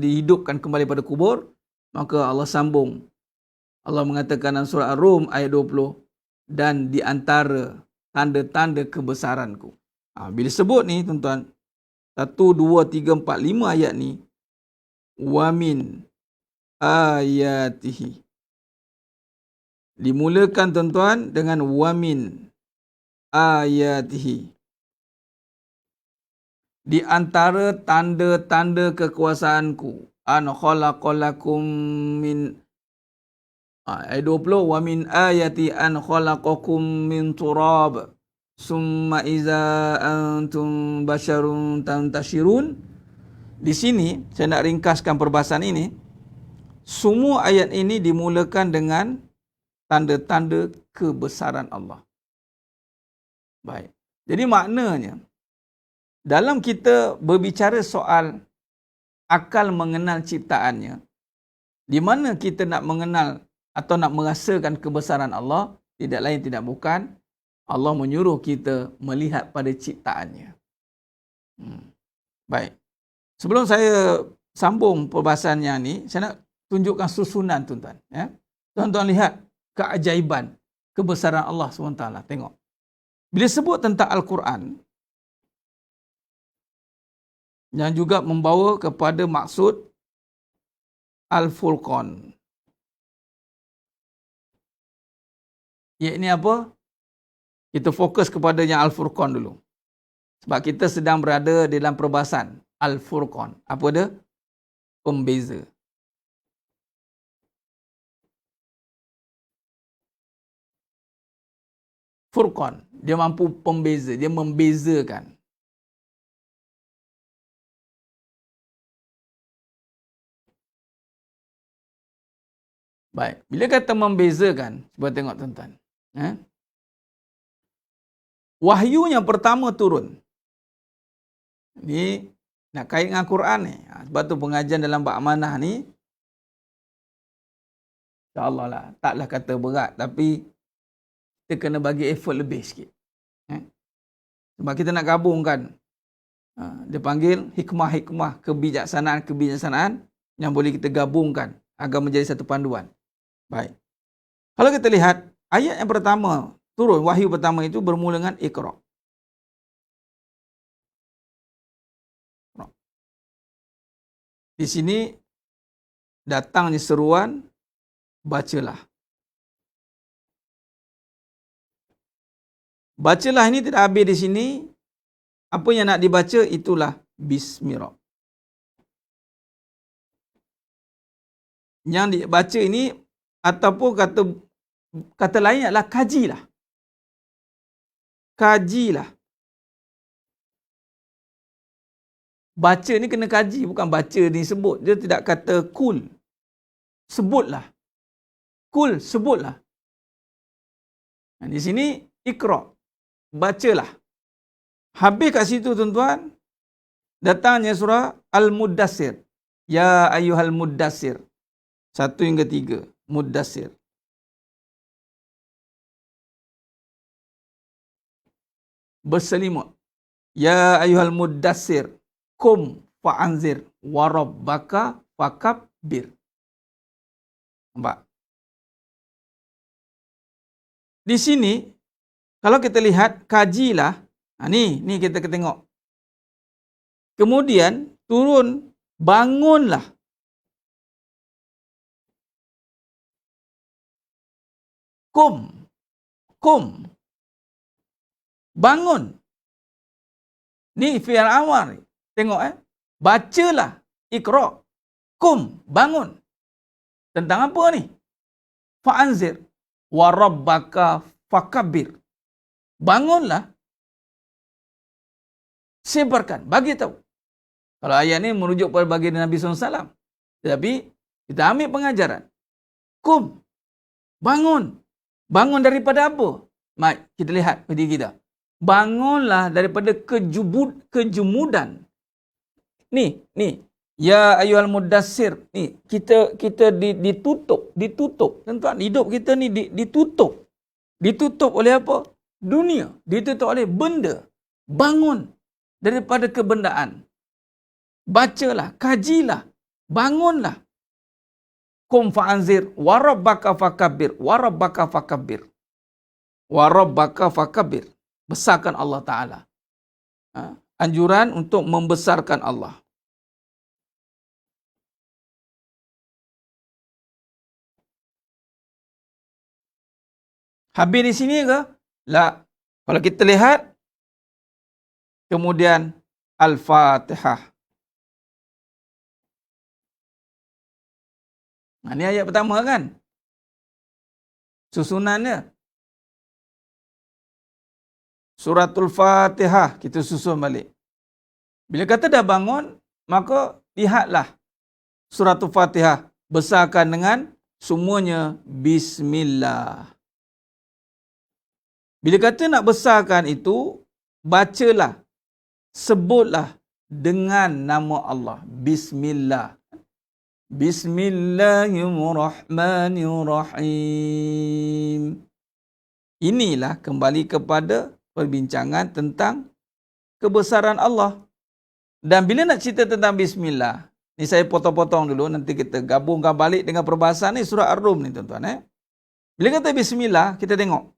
dihidupkan kembali pada kubur, maka Allah sambung. Allah mengatakan dalam surah Ar-Rum ayat 20, dan di antara tanda-tanda kebesaranku. Bila sebut ni tuan-tuan, 1, 2, 3, 4, 5 ayat ni, wa min ayatihi. Dimulakan tuan-tuan dengan wa min ayatihi. Di antara tanda-tanda kekuasaanku, an khalaqalakum min ayat 20, wa min ayati an khalaqakum min turab summa iza antum basyarun tantashirun. Di sini saya nak ringkaskan perbahasan ini. Semua ayat ini dimulakan dengan tanda-tanda kebesaran Allah. Baik. Jadi maknanya dalam kita berbicara soal akal mengenal ciptaannya, di mana kita nak mengenal atau nak merasakan kebesaran Allah, tidak lain tidak bukan Allah menyuruh kita melihat pada ciptaannya. Baik. Sebelum saya sambung perbahasannya ni, saya nak tunjukkan susunan tuan-tuan. Tuan-tuan lihat keajaiban kebesaran Allah SWT. Tengok. Bila sebut tentang Al-Quran, yang juga membawa kepada maksud Al-Furqan. Iaitu apa? Kita fokus kepada yang Al-Furqan dulu. Sebab kita sedang berada dalam perbahasan Al-Furqan. Apa dia? Pembeza. Furqan. Dia mampu pembeza. Dia membezakan. Baik. Bila kata membezakan, cuba tengok tuan-tuan. Wahyu yang pertama turun. Ni nak kait dengan Quran ni. Sebab tu pengajian dalam bab amanah ni, insya-Allah lah, taklah kata berat, tapi kita kena bagi effort lebih sikit. Sebab kita nak gabungkan. Dia panggil hikmah-hikmah, kebijaksanaan-kebijaksanaan yang boleh kita gabungkan agar menjadi satu panduan. Baik. Kalau kita lihat, ayat yang pertama turun, wahyu pertama itu bermula dengan Iqra. Di sini datangnya seruan, bacalah. Bacalah ini tidak habis di sini. Apa yang nak dibaca itulah Bismillah. Yang dibaca ini ataupun kata lain adalah kajilah. Kajilah. Baca ni kena kaji, bukan baca ni sebut. Dia tidak kata kul. Sebutlah. Kul, sebutlah. Di sini Iqra. Bacalah. Habis kat situ tuan-tuan, datangnya surah Al-Muddassir. Ya ayyuhal muddassir. 1 hingga 3. Muddassir. Berselimut. Ya ayyuhal muddassir. Kum fa'anzir. Warabbaka fakabbir. Nampak? Di sini, kalau kita lihat, kajilah. Ni kita tengok. Kemudian, turun, bangunlah. Kum. Bangun. Ni fi'il amar. Tengok Bacalah. Iqra. Kum. Bangun. Tentang apa ni? Fa'anzir. Wa rabbaka fakabbir. Bangunlah. Sebarkan. Bagi tahu. Kalau ayat ni merujuk pada baginda Nabi SAW. Tetapi kita ambil pengajaran. Kum. Bangun. Bangun daripada apa? Mari kita lihat pada kita. Bangunlah daripada kejumudan. Ni. Ya ayyuhal mudassir. Ni kita ditutup. Tuan-tuan, hidup kita ni ditutup. Ditutup oleh apa? Dunia. Ditutup oleh benda. Bangun daripada kebendaan. Bacalah, kajilah, bangunlah. Kum fa'anzir wa rabbaka fakabbir. Wa rabbaka fakabbir. Wa rabbaka fakabbir. Besarkan Allah Ta'ala. Anjuran untuk membesarkan Allah. Habis di sini ke? La. Kalau kita lihat, kemudian Al-Fatihah. Ini ayat pertama kan? Susunannya. Suratul Fatihah. Kita susun balik. Bila kata dah bangun, maka lihatlah Suratul Fatihah. Besarkan dengan semuanya Bismillah. Bila kata nak besarkan itu, bacalah. Sebutlah dengan nama Allah. Bismillah. Bismillahirrahmanirrahim. Inilah kembali kepada perbincangan tentang kebesaran Allah. Dan bila nak cerita tentang Bismillah, ni saya potong-potong dulu, nanti kita gabungkan balik dengan perbahasan ni surah Ar-Rum ni tuan-tuan. Bila kata Bismillah, kita tengok.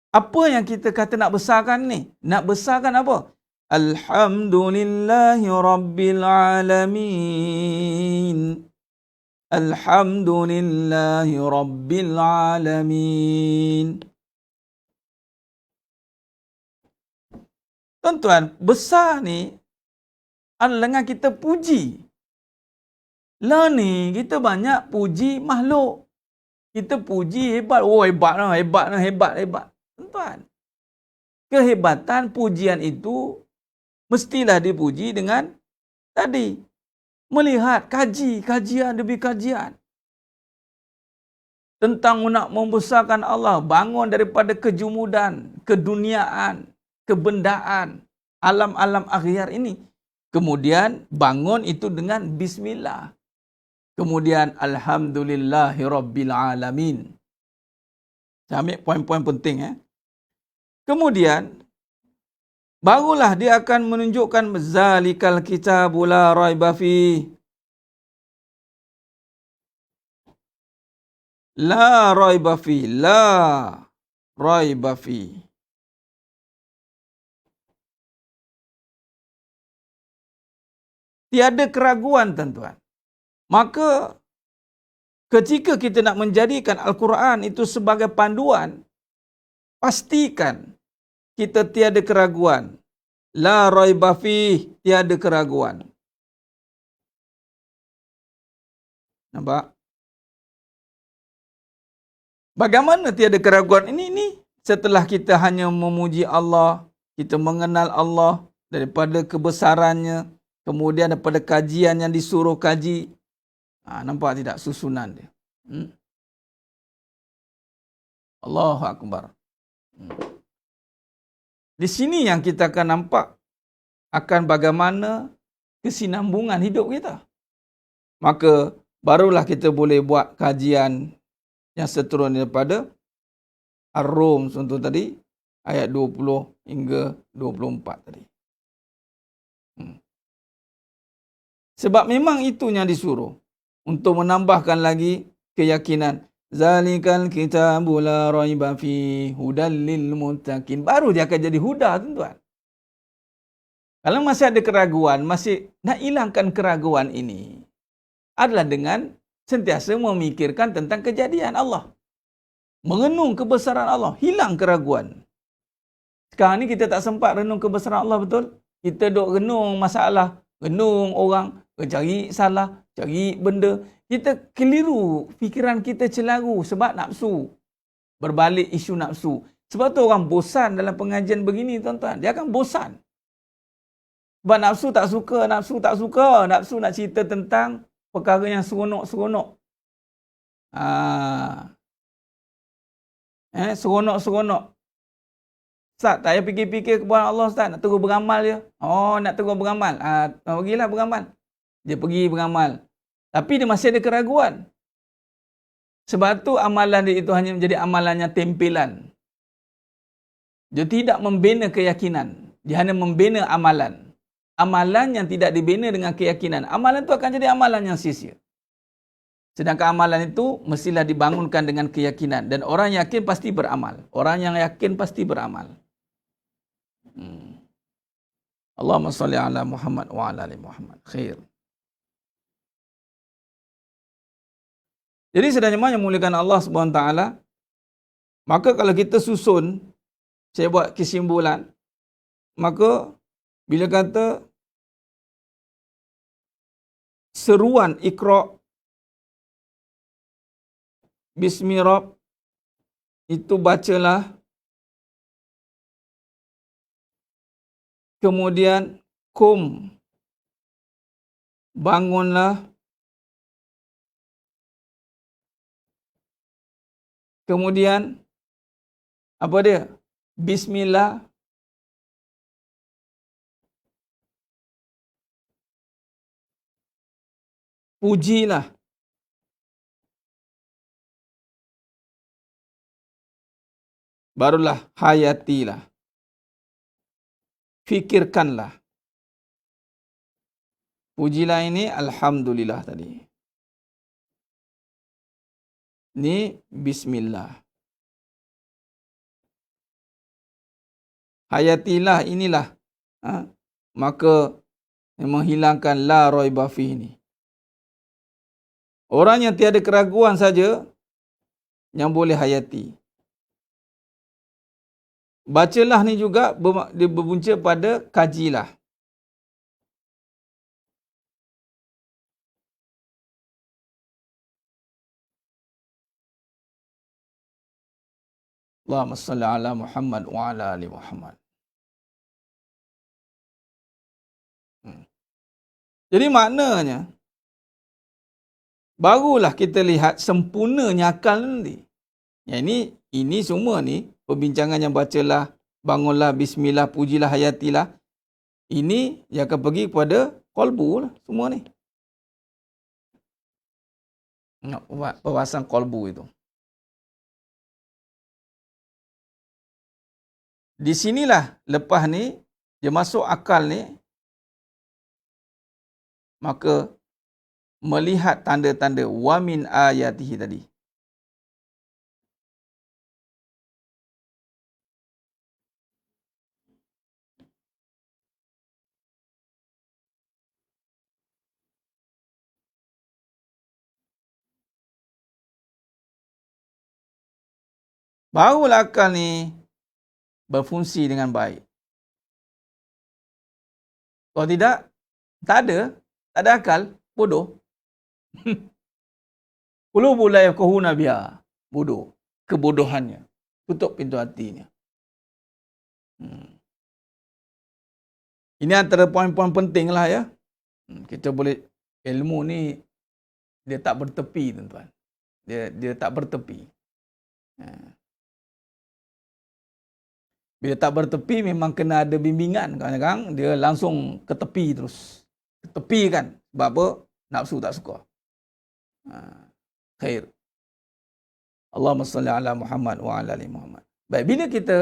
Apa yang kita kata nak besarkan ni? Nak besarkan apa? Alhamdulillahi Rabbil Alamin. Alhamdulillahi Rabbil Alamin. Tuan-tuan, besar ni adalah dengan kita puji. Lah ni, kita banyak puji makhluk. Kita puji hebat. Oh, hebat. Tuan-tuan, kehebatan pujian itu mestilah dipuji dengan tadi. Melihat kajian demi kajian. Tentang nak membesarkan Allah. Bangun daripada kejumudan, keduniaan, kebendaan, alam-alam akhirat ini. Kemudian bangun itu dengan Bismillah. Kemudian Alhamdulillahi Rabbil Alamin. Saya ambil poin-poin penting. Kemudian barulah dia akan menunjukkan zalikal kitabu la raiba fi. La raiba fi. La raiba fi. Tiada keraguan, tuan-tuan. Maka ketika kita nak menjadikan Al-Quran itu sebagai panduan, pastikan kita tiada keraguan. La raiba fih, tiada keraguan. Nampak? Bagaimana tiada keraguan ini setelah kita hanya memuji Allah, kita mengenal Allah daripada kebesarannya, kemudian daripada kajian yang disuruh kaji. Nampak tidak susunan dia? Allahu Akbar. Di sini yang kita akan nampak akan bagaimana kesinambungan hidup kita. Maka barulah kita boleh buat kajian yang seterusnya daripada Ar-Rum contoh tadi, ayat 20 hingga 24 tadi. Sebab memang itu yang disuruh. Untuk menambahkan lagi keyakinan. Zalikal kitabu la raiba fi hudal lil muttaqin. Baru dia akan jadi huda, tuan-tuan. Kalau masih ada keraguan, masih nak hilangkan keraguan ini adalah dengan sentiasa memikirkan tentang kejadian Allah. Merenung kebesaran Allah, hilang keraguan. Sekarang ni kita tak sempat renung kebesaran Allah, betul? Kita duk renung masalah renung orang, cari salah, cari benda. Kita keliru, fikiran kita celaru sebab nafsu. Berbalik isu nafsu. Sebab tu orang bosan dalam pengajian begini tuan-tuan. Dia akan bosan. Sebab nafsu tak suka, nafsu tak suka. Nafsu nak cerita tentang perkara yang seronok-seronok. Seronok-seronok. Ustaz, tak payah fikir-fikir kepada Allah, Ustaz. Nak terus beramal je. Oh, nak terus beramal. Pergilah beramal. Dia pergi beramal. Tapi dia masih ada keraguan. Sebab tu amalan dia itu hanya menjadi amalannya tempelan. Dia tidak membina keyakinan. Dia hanya membina amalan. Amalan yang tidak dibina dengan keyakinan. Amalan itu akan jadi amalan yang sia-sia. Sedangkan amalan itu mestilah dibangunkan dengan keyakinan. Dan orang yakin pasti beramal. Orang yang yakin pasti beramal. Allahumma salli ala Muhammad wa ala ali Muhammad. Khair. Jadi sedang jemaah yang muliakan Allah SWT, maka kalau kita susun, saya buat kesimpulan, maka bila kata seruan Iqra' Bismi Rabb, itu bacalah. Kemudian kum, bangunlah. Kemudian apa dia? Bismillah. Pujilah. Barulah hayatilah. Fikirkanlah. Pujilah ini alhamdulillah tadi. Ini bismillah. Hayatilah inilah. Maka menghilangkan la raiba fi ini. Orang yang tiada keraguan saja yang boleh hayati. Bacalah ni juga dia berpunca pada kajilah. Allahumma salli ala Muhammad wa ala ali Muhammad. Jadi maknanya, barulah kita lihat sempurnanya akal nanti. Yang ini semua ni, perbincangan yang bacalah, bangunlah, bismillah, pujilah, hayatilah. Ini yang akan pergi kepada qalbu lah, semua ni. Perbahasan qalbu itu. Di sinilah lepas ni, dia masuk akal ni, maka melihat tanda-tanda wa min ayatihi tadi. Barulah akal ni berfungsi dengan baik. Kalau tidak, tak ada akal, bodoh. Qulubul la yafqahuna biha, bodoh, kebodohannya. Tutup pintu hatinya. Ini antara poin-poin penting lah ya. Kita boleh, ilmu ni dia tak bertepi tuan-tuan. Dia tak bertepi. Bila tak bertepi memang kena ada bimbingan. Kadang-kadang dia langsung ke tepi terus. Ke tepi kan. Sebab apa? Nafsu tak suka. Khair. Allahumma salli ala Muhammad wa ala ali Muhammad. Baik, bila kita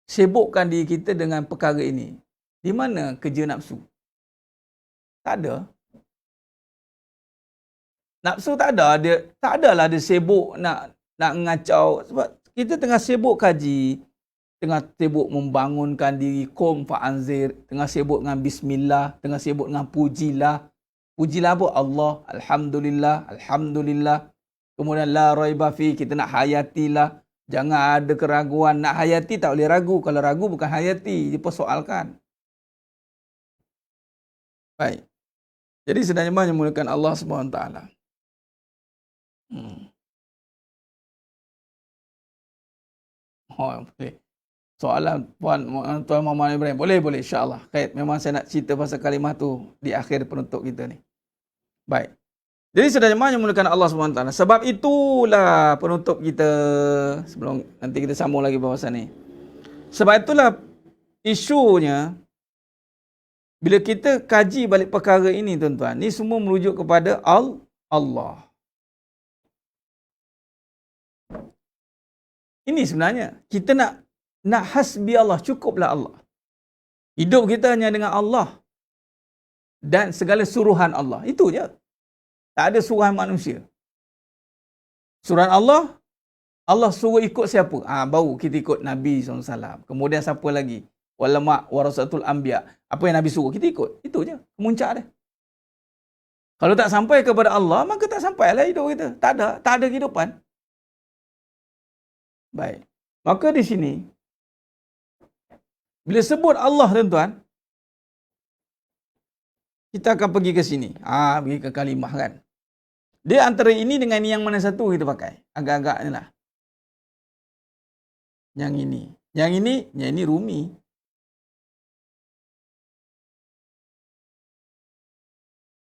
sibukkan diri kita dengan perkara ini, di mana kerja nafsu? Tak ada. Nafsu tak ada. Tak adalah dia sibuk nak ngacau. Sebab kita tengah sibuk kaji, tengah sibuk membangunkan diri, qum fa'anzir, tengah sibuk dengan bismillah, tengah sibuk dengan pujilah. Pujilah apa? Allah, alhamdulillah, alhamdulillah. Kemudian la raiba fi, kita nak hayatilah. Jangan ada keraguan. Nak hayati tak boleh ragu. Kalau ragu bukan hayati, dipersoalkan. Baik. Jadi sebenarnya menyembunyikan Allah SWT. Oh, boleh. Soalan Tuan Muhammad Ibrahim. Boleh, insya-Allah. Kait, memang saya nak cerita pasal kalimah tu di akhir penutup kita ni. Baik. Jadi sebenarnya menyembunyikan Allah SWT. Sebab itulah penutup kita, sebelum nanti kita sambung lagi bahasan ni. Sebab itulah isunya, bila kita kaji balik perkara ini tuan-tuan, ni semua merujuk kepada Allah. Ini sebenarnya kita nak hasbi Allah, cukuplah Allah. Hidup kita hanya dengan Allah dan segala suruhan Allah. Itu je. Tak ada suruhan manusia. Suruhan Allah, Allah suruh ikut siapa? Baru kita ikut Nabi SAW. Kemudian siapa lagi? Ulama warasatul anbiya. Apa yang Nabi suruh, kita ikut. Itu je. Kemuncak dia. Kalau tak sampai kepada Allah, maka tak sampailah hidup kita. Tak ada kehidupan. Baik. Maka di sini, bila sebut Allah tuan-tuan, kita akan pergi ke sini. Pergi ke kalimah kan. Dia antara ini dengan yang mana satu kita pakai. Agak-agak ni lah. Yang ini Rumi.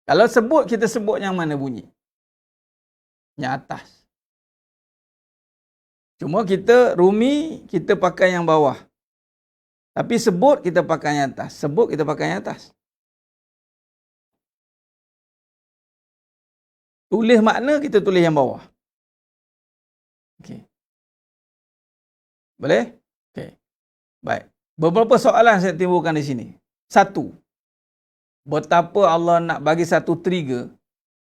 Kalau sebut, kita sebut yang mana bunyi? Yang atas. Cuma kita Rumi, kita pakai yang bawah. Tapi sebut, kita pakai yang atas. Sebut, kita pakai yang atas. Tulis makna, kita tulis yang bawah. Okey. Boleh? Okey. Baik. Beberapa soalan saya timbulkan di sini. Satu. Betapa Allah nak bagi satu trigger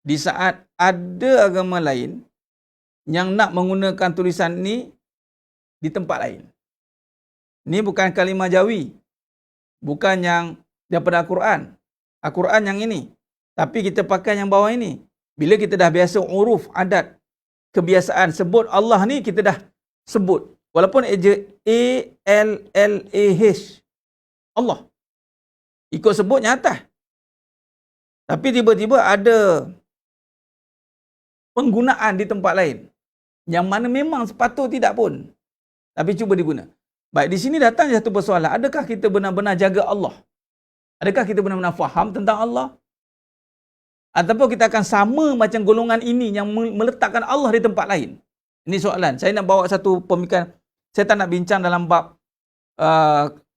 di saat ada agama lain yang nak menggunakan tulisan ni di tempat lain. Ni bukan kalimah Jawi. Bukan yang daripada Al-Quran. Al-Quran yang ini. Tapi kita pakai yang bawah ini. Bila kita dah biasa uruf, adat, kebiasaan, sebut Allah ni kita dah sebut. Walaupun eja A-L-L-A-H. Allah. Ikut sebutnya atas. Tapi tiba-tiba ada penggunaan di tempat lain. Yang mana memang sepatut tidak pun. Tapi cuba diguna. Baik, di sini datang satu persoalan. Adakah kita benar-benar jaga Allah? Adakah kita benar-benar faham tentang Allah? Ataupun kita akan sama macam golongan ini yang meletakkan Allah di tempat lain? Ini soalan. Saya nak bawa satu pemikiran. Saya tak nak bincang dalam bab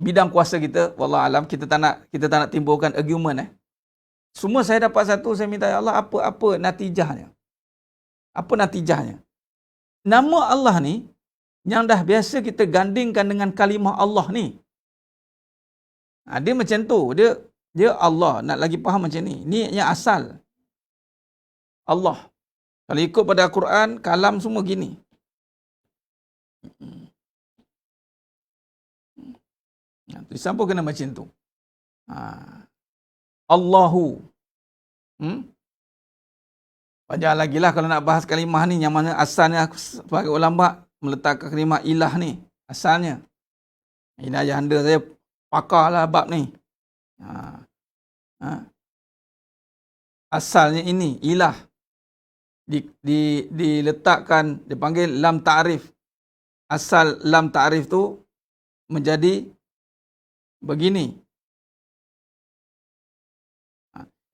bidang kuasa kita. Wallahualam, kita tak nak timbulkan argument. Semua saya dapat satu, saya minta ya Allah, apa natijahnya? Apa natijahnya? Nama Allah ni, yang dah biasa kita gandingkan dengan kalimah Allah ni. Dia macam tu. Dia Allah. Nak lagi faham macam ni. Ni yang asal. Allah. Kalau ikut pada Al-Quran, kalam semua gini. Tulisan pun kena macam tu. Allahu. Panjang lagi lah kalau nak bahas kalimah ni. Yang mana asalnya sebagai ulama meletakkan kalimah ilah ni. Asalnya. Ini ayah anda saya pakar lah bab ni. Asalnya ini ilah. Diletakkan, dipanggil lam ta'rif. Asal lam ta'rif tu menjadi begini.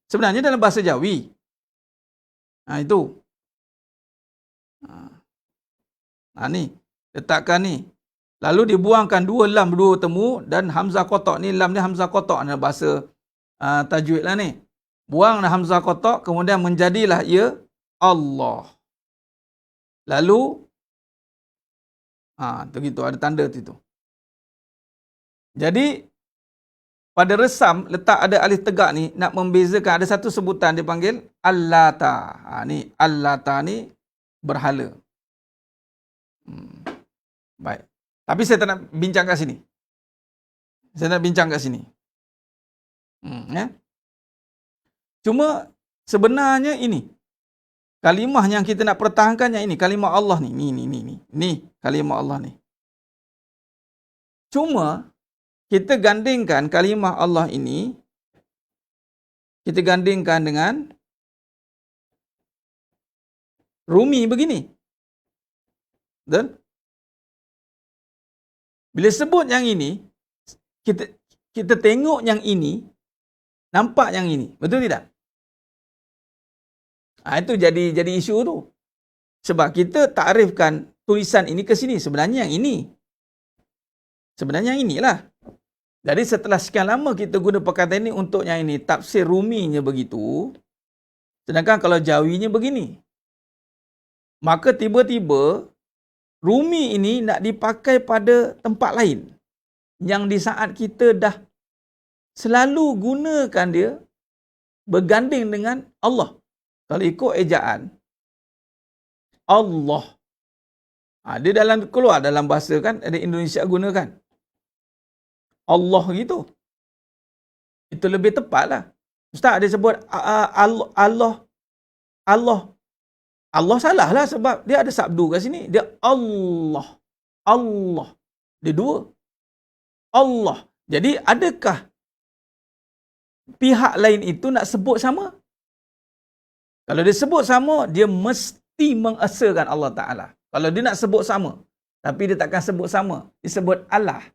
Sebenarnya dalam bahasa Jawi. Itu. Ni. Letakkan ni. Lalu dibuangkan dua lam, dua temu. Dan hamzah kotak. Ni lam ni hamzah kotak. Ni bahasa tajwid lah ni. Buang hamzah kotak. Kemudian menjadilah ia Allah. Lalu. Begitu. Ada tanda tu. Jadi. Pada resam, letak ada alif tegak ni, nak membezakan, ada satu sebutan dipanggil Al-Lata. Ni, Al-Lata ni berhala. Baik. Tapi saya tak nak bincang kat sini. Saya nak bincang kat sini. Cuma, sebenarnya ini. Kalimah yang kita nak pertahankan yang ini. Kalimah Allah ni. Ni, kalimah Allah ni. Cuma, kita gandingkan kalimah Allah ini kita gandingkan dengan Rumi begini. Betul? Bila sebut yang ini, kita tengok yang ini, nampak yang ini. Betul tidak? Itu jadi isu tu. Sebab kita takrifkan tulisan ini ke sini. Sebenarnya yang ini. Sebenarnya yang inilah. Jadi setelah sekian lama kita guna perkataan ini untuk yang ini, tafsir Ruminya begitu. Sedangkan kalau Jawinya begini. Maka tiba-tiba Rumi ini nak dipakai pada tempat lain. Yang di saat kita dah selalu gunakan dia berganding dengan Allah. Kalau ikut ejaan, Allah. Dia keluar dalam bahasa kan, ada Indonesia gunakan. Allah gitu. Itu lebih tepat lah. Ustaz ada sebut Allah. Allah salah lah sebab dia ada sabdu kat sini. Dia Allah. Allah. Dia dua. Allah. Jadi adakah pihak lain itu nak sebut sama? Kalau dia sebut sama, dia mesti mengesakan Allah Ta'ala. Kalau dia nak sebut sama, tapi dia takkan sebut sama. Dia sebut Allah.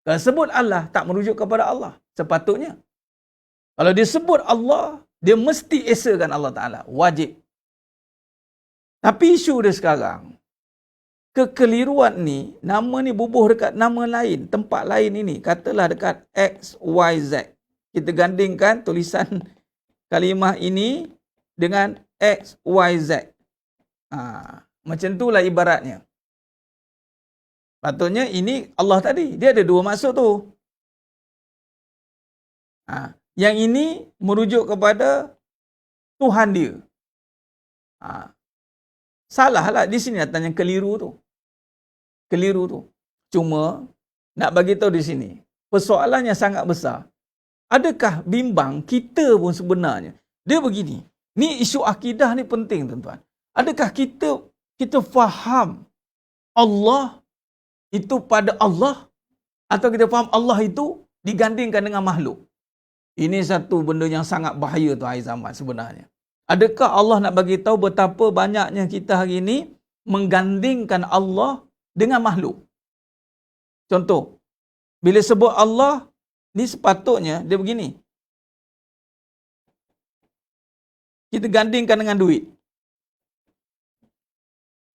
Kalau sebut Allah, tak merujuk kepada Allah. Sepatutnya. Kalau dia sebut Allah, dia mesti esakan Allah Ta'ala. Wajib. Tapi isu dia sekarang, kekeliruan ni, nama ni bubuh dekat nama lain, tempat lain ini. Katalah dekat X, Y, Z. Kita gandingkan tulisan kalimah ini dengan X, Y, Z. Macam itulah ibaratnya. Patutnya ini Allah tadi. Dia ada dua maksud tu. Yang ini merujuk kepada Tuhan dia. Salah lah. Di sini datang yang keliru tu. Keliru tu. Cuma, nak bagi tahu di sini. Persoalannya sangat besar. Adakah bimbang kita pun sebenarnya? Dia begini. Ni isu akidah ni penting tuan-tuan. Adakah kita faham Allah itu pada Allah, atau kita faham Allah itu digandingkan dengan makhluk? Ini satu benda yang sangat bahaya tu akhir zaman sebenarnya. Adakah Allah nak bagi tahu betapa banyaknya kita hari ini menggandingkan Allah dengan makhluk? Contoh, bila sebut Allah, ni sepatutnya dia begini. Kita gandingkan dengan duit.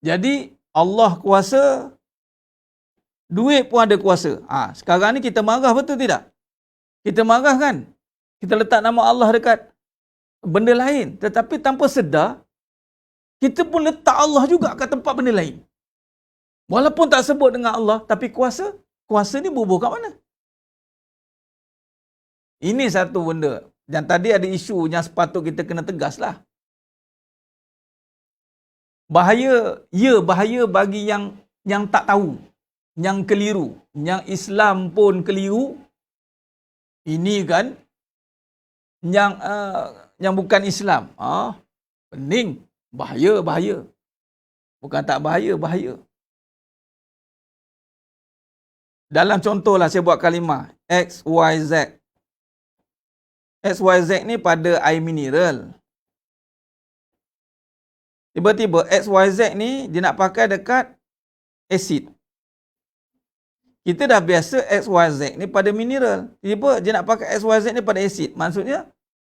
Jadi Allah kuasa, duit pun ada kuasa. Sekarang ni kita marah, betul tidak? Kita marah kan? Kita letak nama Allah dekat benda lain. Tetapi tanpa sedar, kita pun letak Allah juga kat tempat benda lain. Walaupun tak sebut dengan Allah, tapi kuasa ni bubuh kat mana? Ini satu benda. Dan tadi ada isu yang sepatut kita kena tegas lah. Bahaya bagi yang tak tahu, yang keliru, yang Islam pun keliru. Ini kan yang bukan Islam. Pening, bahaya. Bukan tak bahaya. Dalam contohlah saya buat kalimah X, Y, Z. X, Y, Z ni pada air mineral. Tiba-tiba X, Y, Z ni dia nak pakai dekat asid. Kita dah biasa X, Y, Z ni pada mineral. Tiba-tiba dia nak pakai X, Y, Z ni pada asid. Maksudnya,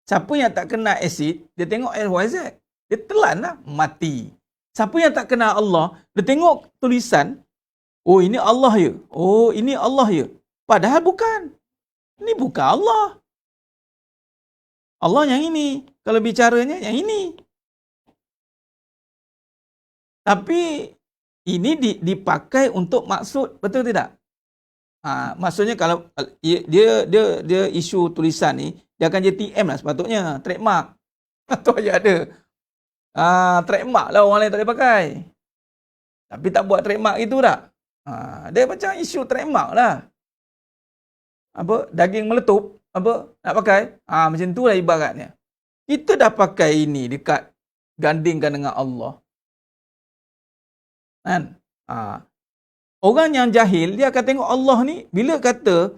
siapa yang tak kena asid, dia tengok X, Y, Z. Dia telan lah, mati. Siapa yang tak kenal Allah, dia tengok tulisan, oh ini Allah ya. Oh ini Allah ya. Padahal bukan. Ini bukan Allah. Allah yang ini. Kalau bicaranya yang ini. Tapi ini dipakai untuk maksud, betul tidak? Maksudnya kalau dia isu tulisan ni, dia akan jadi TM lah sepatutnya, trademark. Atau aja ada. Trademark lah, orang lain tak boleh pakai. Tapi tak buat trademark itu tak? Dia macam isu trademark lah. Daging meletup, nak pakai? Macam tu lah ibaratnya. Kita dah pakai ini dekat gandingkan dengan Allah. Kan? Orang yang jahil, dia akan tengok Allah ni, bila kata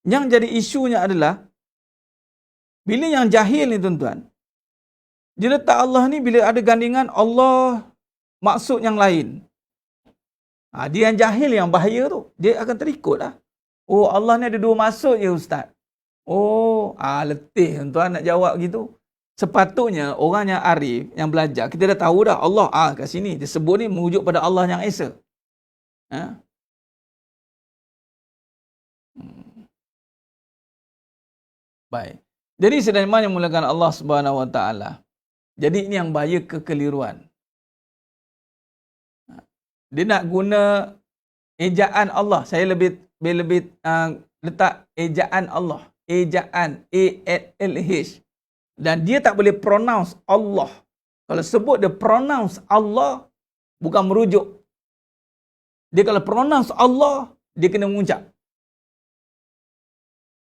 yang jadi isunya adalah Bila yang jahil ni tuan-tuan, dia letak Allah ni bila ada gandingan Allah maksud yang lain. Dia yang jahil yang bahaya tu. Dia akan terikut lah. Oh, Allah ni ada dua maksud je Ustaz. Oh, letih tuan-tuan nak jawab gitu. Sepatutnya orang yang arif, yang belajar, kita dah tahu dah Allah kat sini dia sebut ni merujuk pada Allah yang Esa. Baik. Jadi sedemikian yang mulakan Allah Subhanahu Wa Taala. Jadi ini yang bahaya kekeliruan. Dia nak guna ejaan Allah. Saya lebih letak ejaan Allah. Ejaan A-L-H. Dan dia tak boleh pronounce Allah. Kalau sebut dia pronounce Allah, bukan merujuk. Dia kalau pronounce Allah, dia kena mengucap.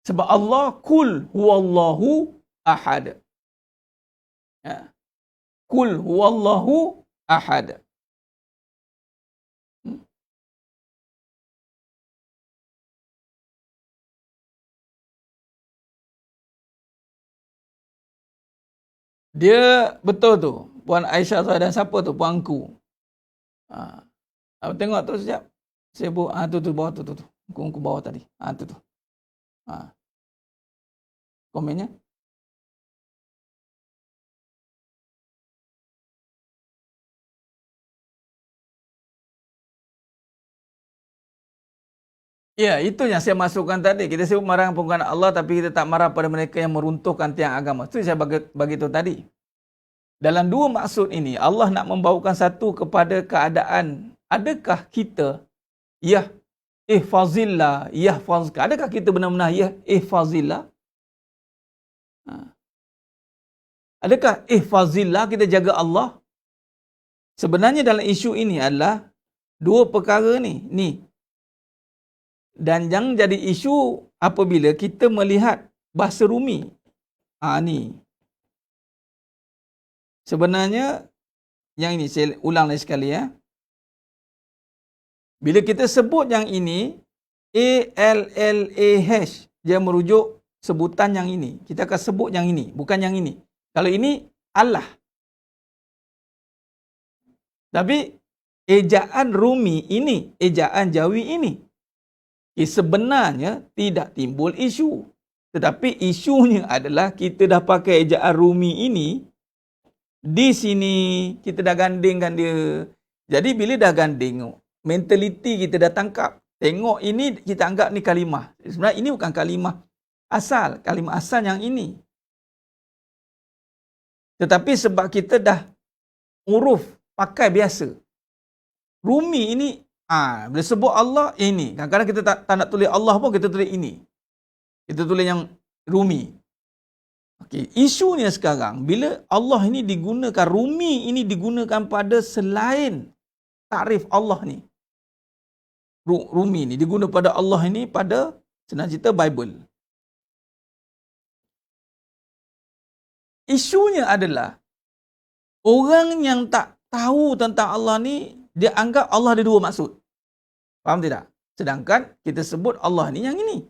Sebab Allah kul huwallahu ahad. Kul huwallahu ahad. Dia betul tu. Puan Aisyah tu ada siapa tu? Puanku. Tengok tu sekejap. Saya buat tu bawah tu. Muka bawah tadi. Tu. Komennya. Ya, itu yang saya masukkan tadi. Kita sebut marah bukan Allah, tapi kita tak marah pada mereka yang meruntuhkan tiang agama. Itu saya bagi tahu tadi. Dalam dua maksud ini, Allah nak membawakan satu kepada keadaan. Adakah kita, ihfazillah, yahfazka. Adakah kita benar-benar ihfazillah? Adakah ihfazillah kita jaga Allah? Sebenarnya dalam isu ini adalah dua perkara ni. Dan yang jadi isu apabila kita melihat bahasa Rumi. Ni. Sebenarnya, yang ini saya ulang lagi sekali ya. Bila kita sebut yang ini, A-L-L-A-H, dia merujuk sebutan yang ini. Kita akan sebut yang ini, bukan yang ini. Kalau ini, Allah. Tapi, ejaan Rumi ini, ejaan Jawi ini, sebenarnya tidak timbul isu. Tetapi isunya adalah kita dah pakai ejaan Rumi ini, di sini kita dah gandingkan dia. Jadi bila dah ganding, mentaliti kita dah tangkap. Tengok ini kita anggap ni kalimah. Sebenarnya ini bukan kalimah asal. Kalimah asal yang ini. Tetapi sebab kita dah uruf pakai biasa. Rumi ini, bila sebut Allah, ini. Kadang-kadang kita tak nak tulis Allah pun, kita tulis ini. Kita tulis yang Rumi. Okey, isunya sekarang, bila Allah ini digunakan, Rumi ini digunakan pada selain takrif Allah ni. Rumi ni digunakan pada Allah ini pada senang cerita Bible. Isunya adalah orang yang tak tahu tentang Allah ni, dia anggap Allah ada dua maksud. Faham tidak? Sedangkan kita sebut Allah ni yang ini.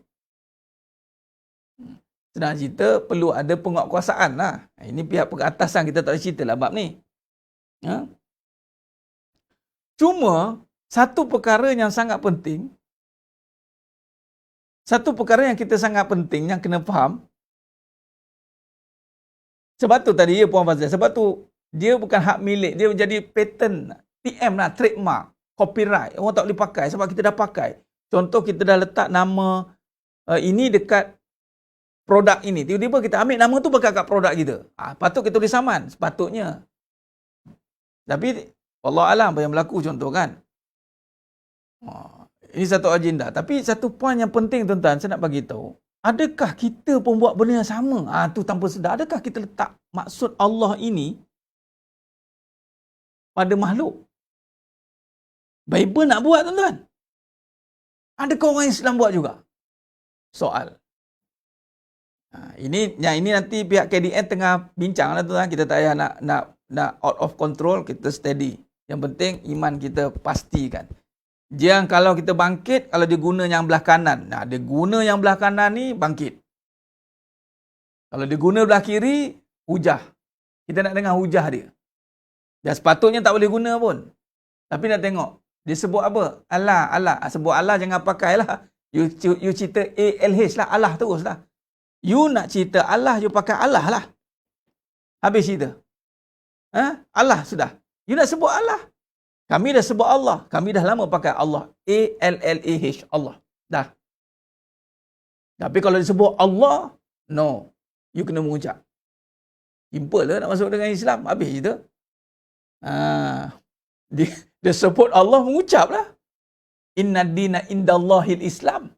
Senang cerita perlu ada penguatkuasaan lah. Ini pihak pengatasan kita tak boleh cerita lah bab ni. Cuma satu perkara yang sangat penting, satu perkara yang kita sangat penting yang kena faham. Sebab tu tadi ya Puan Fazal, sebab tu dia bukan hak milik, dia menjadi patent, TM lah, trademark, copyright. Orang tak boleh pakai sebab kita dah pakai. Contoh kita dah letak nama ini dekat produk ini. Tiba-tiba kita ambil nama tu pakai kat produk kita. Patut kita tulis saman, sepatutnya. Tapi wallahu alam apa yang berlaku contoh kan. Ini satu agenda. Tapi satu poin yang penting tuan-tuan, saya nak bagi tahu. Adakah kita pun buat benda yang sama? Tu tanpa sedar. Adakah kita letak maksud Allah ini pada makhluk? Bible nak buat tuan-tuan. Adakah orang Islam buat juga? Soal. Ini nanti pihak KDN tengah bincang lah tuan-tuan. Kita tak payah nak out of control, kita steady. Yang penting iman kita pastikan. Jangan kalau kita bangkit, kalau dia guna yang belah kanan. Dia guna yang belah kanan ni bangkit. Kalau dia guna belah kiri, hujah. Kita nak dengar hujah dia. Dan sepatutnya tak boleh guna pun. Tapi nak tengok. Dia sebut apa? Allah, Allah. Sebut Allah jangan pakai lah. You cerita ALH lah. Allah terus lah. You nak cerita Allah, you pakai Allah lah. Habis cerita. Allah sudah. You nak sebut Allah. Kami dah sebut Allah. Kami dah lama pakai Allah. ALLAH. Allah. Dah. Tapi kalau disebut Allah, no. You kena mengucap. Simple lah nak masuk dengan Islam. Habis cerita. Dia sebut Allah, mengucap lah. Inna dina indallahil Islam.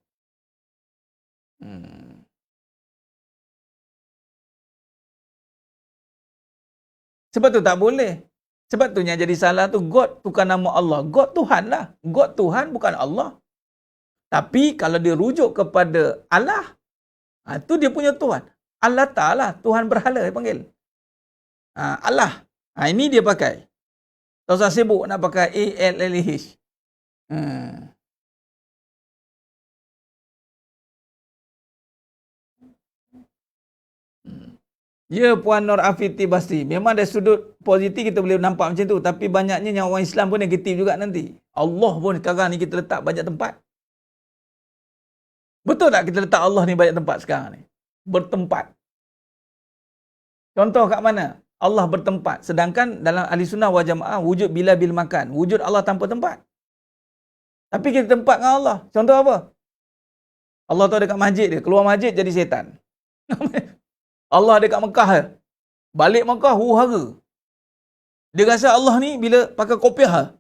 Sebab tu tak boleh. Sebab tu yang jadi salah tu, God bukan nama Allah. God Tuhan lah. God Tuhan bukan Allah. Tapi kalau dia rujuk kepada Allah, tu dia punya Tuhan. Allah Ta'ala, Tuhan berhala dia panggil. Allah. Ini dia pakai. Tak usah sibuk nak pakai ALLAH. Ya, Puan Nur Afiti Basri. Memang dari sudut positif kita boleh nampak macam tu. Tapi banyaknya yang orang Islam pun negatif juga nanti. Allah pun sekarang ni kita letak banyak tempat. Betul tak kita letak Allah ni banyak tempat sekarang ni? Bertempat. Contoh kat mana? Allah bertempat. Sedangkan dalam Ahli Sunnah wal Jamaah, wujud bila bil makan. Wujud Allah tanpa tempat. Tapi kita tempat dengan Allah. Contoh apa? Allah tu dekat masjid dia. Keluar masjid jadi setan. Allah dekat Mekah dia. Balik Mekah, huru-hara. Dia rasa Allah ni bila pakai kopiah.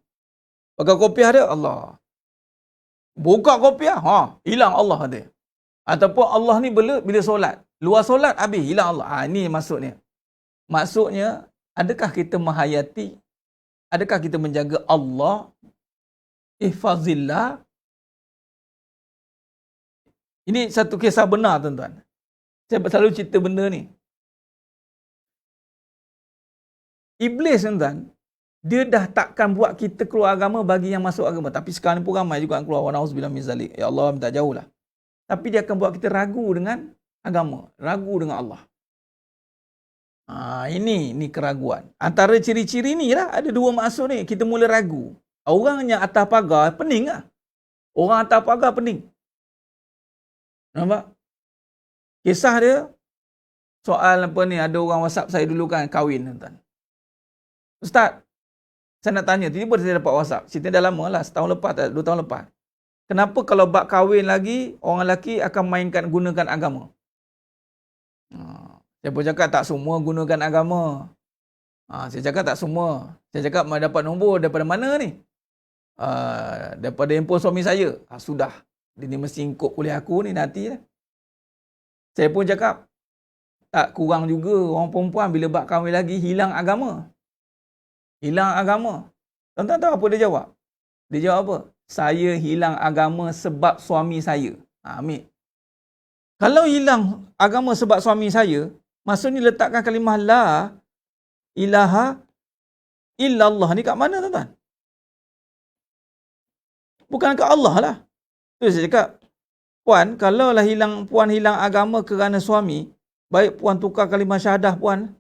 Pakai kopiah dia, Allah. Buka kopiah, hilang Allah dia. Ataupun Allah ni bila solat. Luar solat, habis hilang Allah. Ini maksudnya. Maksudnya, adakah kita menghayati? Adakah kita menjaga Allah? Ihfazillah. Ini satu kisah benar, tuan-tuan. Saya selalu cerita benda ni. Iblis, tuan-tuan, dia dah takkan buat kita keluar agama bagi yang masuk agama. Tapi sekarang pun ramai juga yang keluar. Wa na'udzubillah min zalik. Ya Allah, minta jauh lah. Tapi dia akan buat kita ragu dengan agama. Ragu dengan Allah. Ini keraguan. Antara ciri-ciri ni lah, ada dua maksud ni. Kita mula ragu. Orang yang atas pagar, pening lah. Orang atas pagar pening. Nampak? Kisah dia, soal apa ni, ada orang WhatsApp saya dulu kan, kahwin, tuan-tuan. Ustaz, saya nak tanya, tiba-tiba saya dapat WhatsApp. Cerita dah lama lah, setahun lepas, 2 tahun lepas. Kenapa kalau bab kahwin lagi, orang lelaki akan gunakan agama? Saya pun cakap tak semua gunakan agama. Saya cakap tak semua. Saya cakap dapat nombor daripada mana ni? Daripada handphone suami saya. Sudah. Dia ni mesti ikut kuliah aku ni nanti lah. Saya pun cakap, tak kurang juga orang perempuan bila bab kahwin lagi hilang agama. Hilang agama. Tuan-tuan tahu apa dia jawab? Dia jawab apa? Saya hilang agama sebab suami saya. Ambil. Kalau hilang agama sebab suami saya, maksudnya letakkan kalimah la ilaha illallah ni kat mana, tuan-tuan? Bukan kat Allah lah. Tu saya cakap, puan, kalau lah puan hilang agama kerana suami, baik puan tukar kalimah syahadah puan.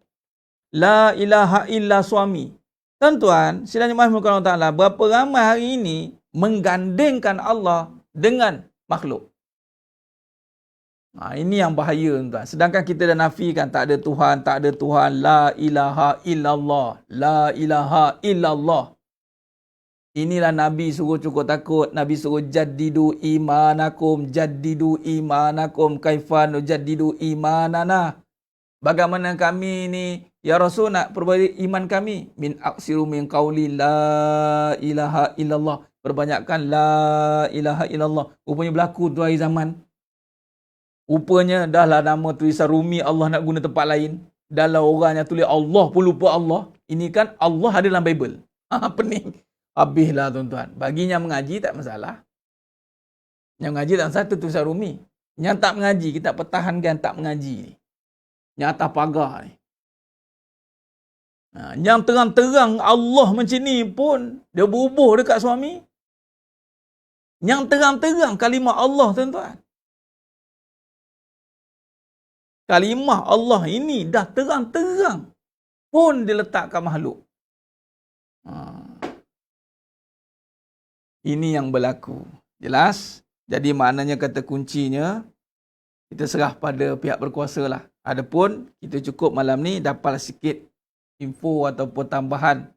La ilaha illa suami. Tuan-tuan, silanya mahmud Allah Ta'ala, berapa ramai hari ini menggandingkan Allah dengan makhluk. Ini yang bahaya, tuan-tuan. Sedangkan kita dah nafikan tak ada Tuhan, tak ada Tuhan. La ilaha illallah. La ilaha illallah. Inilah Nabi suruh cukup takut. Nabi suruh jaddidu imanakum. Jaddidu imanakum. Kaifan jaddidu imanana. Bagaimana kami ni, ya Rasul, nak perbaiki iman kami? Min aksiru min qawli la ilaha illallah. Perbanyakkan la ilaha illallah. Rupanya berlaku tu hari zaman. Rupanya dahlah nama tulisan Rumi Allah nak guna tempat lain. Dahlah orang yang tulis Allah pun lupa Allah. Ini kan Allah ada dalam Bible. Pening. Habislah, tuan-tuan. Baginya mengaji tak masalah. Yang mengaji tak masalah, tu tulisan Rumi. Yang tak mengaji, kita pertahankan tak mengaji ni. Yang atas pagar ni. Yang terang-terang Allah macam ni pun, dia berubah dekat suami. Yang terang-terang kalimah Allah, tuan-tuan. Kalimah Allah ini dah terang-terang pun diletakkan makhluk. Ini yang berlaku. Jelas? Jadi maknanya kata kuncinya, kita serah pada pihak berkuasa lah. Adapun kita cukup malam ni dapat sikit info ataupun tambahan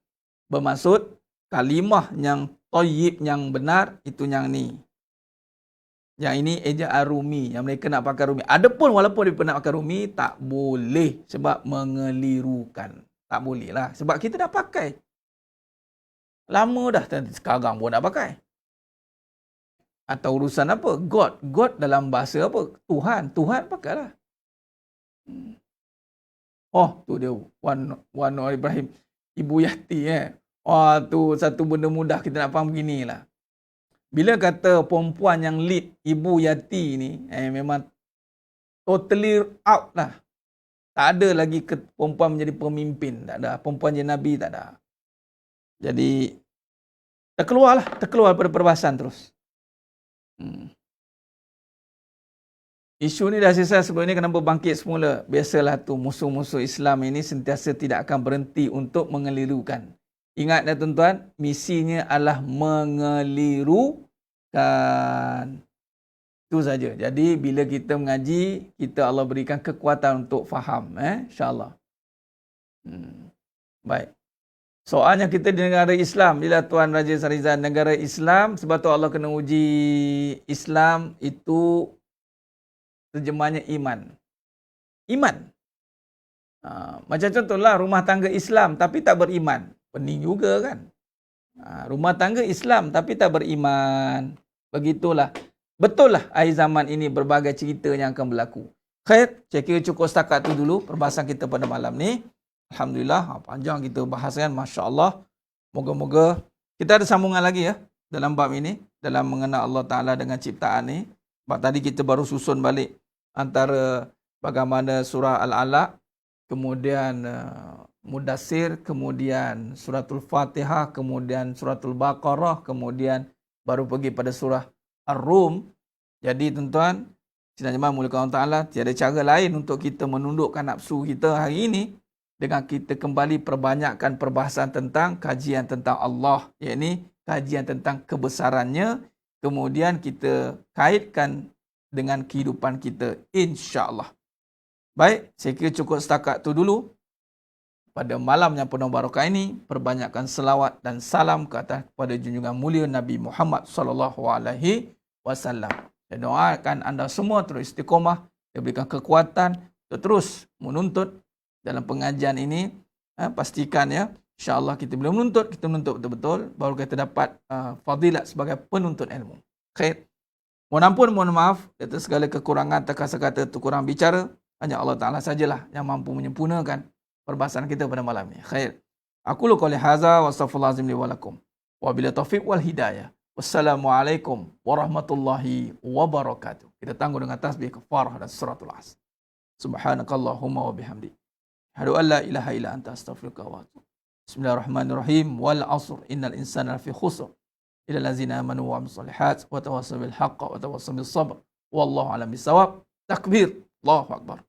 bermaksud kalimah yang thayyib, yang benar, itu yang ni. Yang ini eja Ar-Rumi, yang mereka nak pakai Rumi. Adapun walaupun dia nak pakai Rumi, tak boleh sebab mengelirukan. Tak boleh lah. Sebab kita dah pakai. Lama dah, sekarang pun nak pakai. Atau urusan apa? God. God dalam bahasa apa? Tuhan. Tuhan pakailah. Oh, tu dia. Wan Ibrahim. Ibu Yati Oh, tu satu benda mudah kita nak faham beginilah. Bila kata perempuan yang lead Ibu Yati ni, memang totally out lah. Tak ada lagi perempuan menjadi pemimpin. Tak ada. Perempuan jadi Nabi, tak ada. Jadi, terkeluar pada perbahasan terus. Isu ni dah selesai sebelum ni, kenapa bangkit semula? Biasalah tu, musuh-musuh Islam ini sentiasa tidak akan berhenti untuk mengelirukan. Ingat ya tuan-tuan, misinya adalah mengelirukan. Itu saja. Jadi bila kita mengaji, kita Allah berikan kekuatan untuk faham. InsyaAllah. Baik. Soalnya kita di negara Islam, bila Tuan Raja Sarizan, negara Islam, sebab tu Allah kena uji Islam itu terjemahnya iman. Iman. Macam contohlah rumah tangga Islam tapi tak beriman. Pening juga kan. Rumah tangga Islam tapi tak beriman. Begitulah. Betul lah akhir zaman ini berbagai cerita yang akan berlaku. Khair, saya kira cukup setakat tu dulu perbahasan kita pada malam ni. Alhamdulillah, panjang kita bahas kan, Masya Allah. Moga-moga kita ada sambungan lagi ya dalam bab ini, dalam mengenal Allah Ta'ala dengan ciptaan ni. Sebab tadi kita baru susun balik antara bagaimana surah Al-Alaq, kemudian Mudassir, kemudian suratul Fatihah, kemudian suratul Baqarah, kemudian baru pergi pada surah Ar-Rum. Jadi tuan-tuan, sidang jemaah mulakan Allah Ta'ala, tiada cara lain untuk kita menundukkan nafsu kita hari ini dengan kita kembali perbanyakkan perbahasan tentang kajian tentang Allah, iaitu kajian tentang kebesarannya, kemudian kita kaitkan dengan kehidupan kita, insya-Allah. Baik, saya kira cukup setakat tu dulu. Pada malam yang penuh barakah ini, perbanyakkan selawat dan salam ke atas kepada junjungan mulia Nabi Muhammad sallallahu alaihi wasallam. Saya doakan anda semua terus istiqomah, diberikan kekuatan untuk terus menuntut dalam pengajian ini. Pastikan ya, insya-Allah kita bila menuntut, kita menuntut betul-betul, baru kita dapat fadilat sebagai penuntut ilmu. Khair. Mohon ampun, mohon maaf atas segala kekurangan, kata-kata kurang bicara. Hanya Allah Ta'ala sajalah yang mampu menyempurnakan perbahasan kita pada malam ini. Khair. Aku lu qouli hadza wa astaghfirullahalazim li wa lakum. Wa bila taufiq wal hidayah. Wassalamualaikum warahmatullahi wabarakatuh. Kita tangguh dengan tasbih kafarah dan suratul Asr. Subhanakallahumma wa bihamdik. Asyhadu an la ilaha illa anta astaghfiruka wa atubu. Bismillahirrahmanirrahim. Wal 'asr innal insana lafi khusr. Illa allazina amanu wa amilus solihat wa tawassaw bil haqq wa tawassaw bis sabr. Wallahu a'lam bissawab. Takbir. Allahu akbar.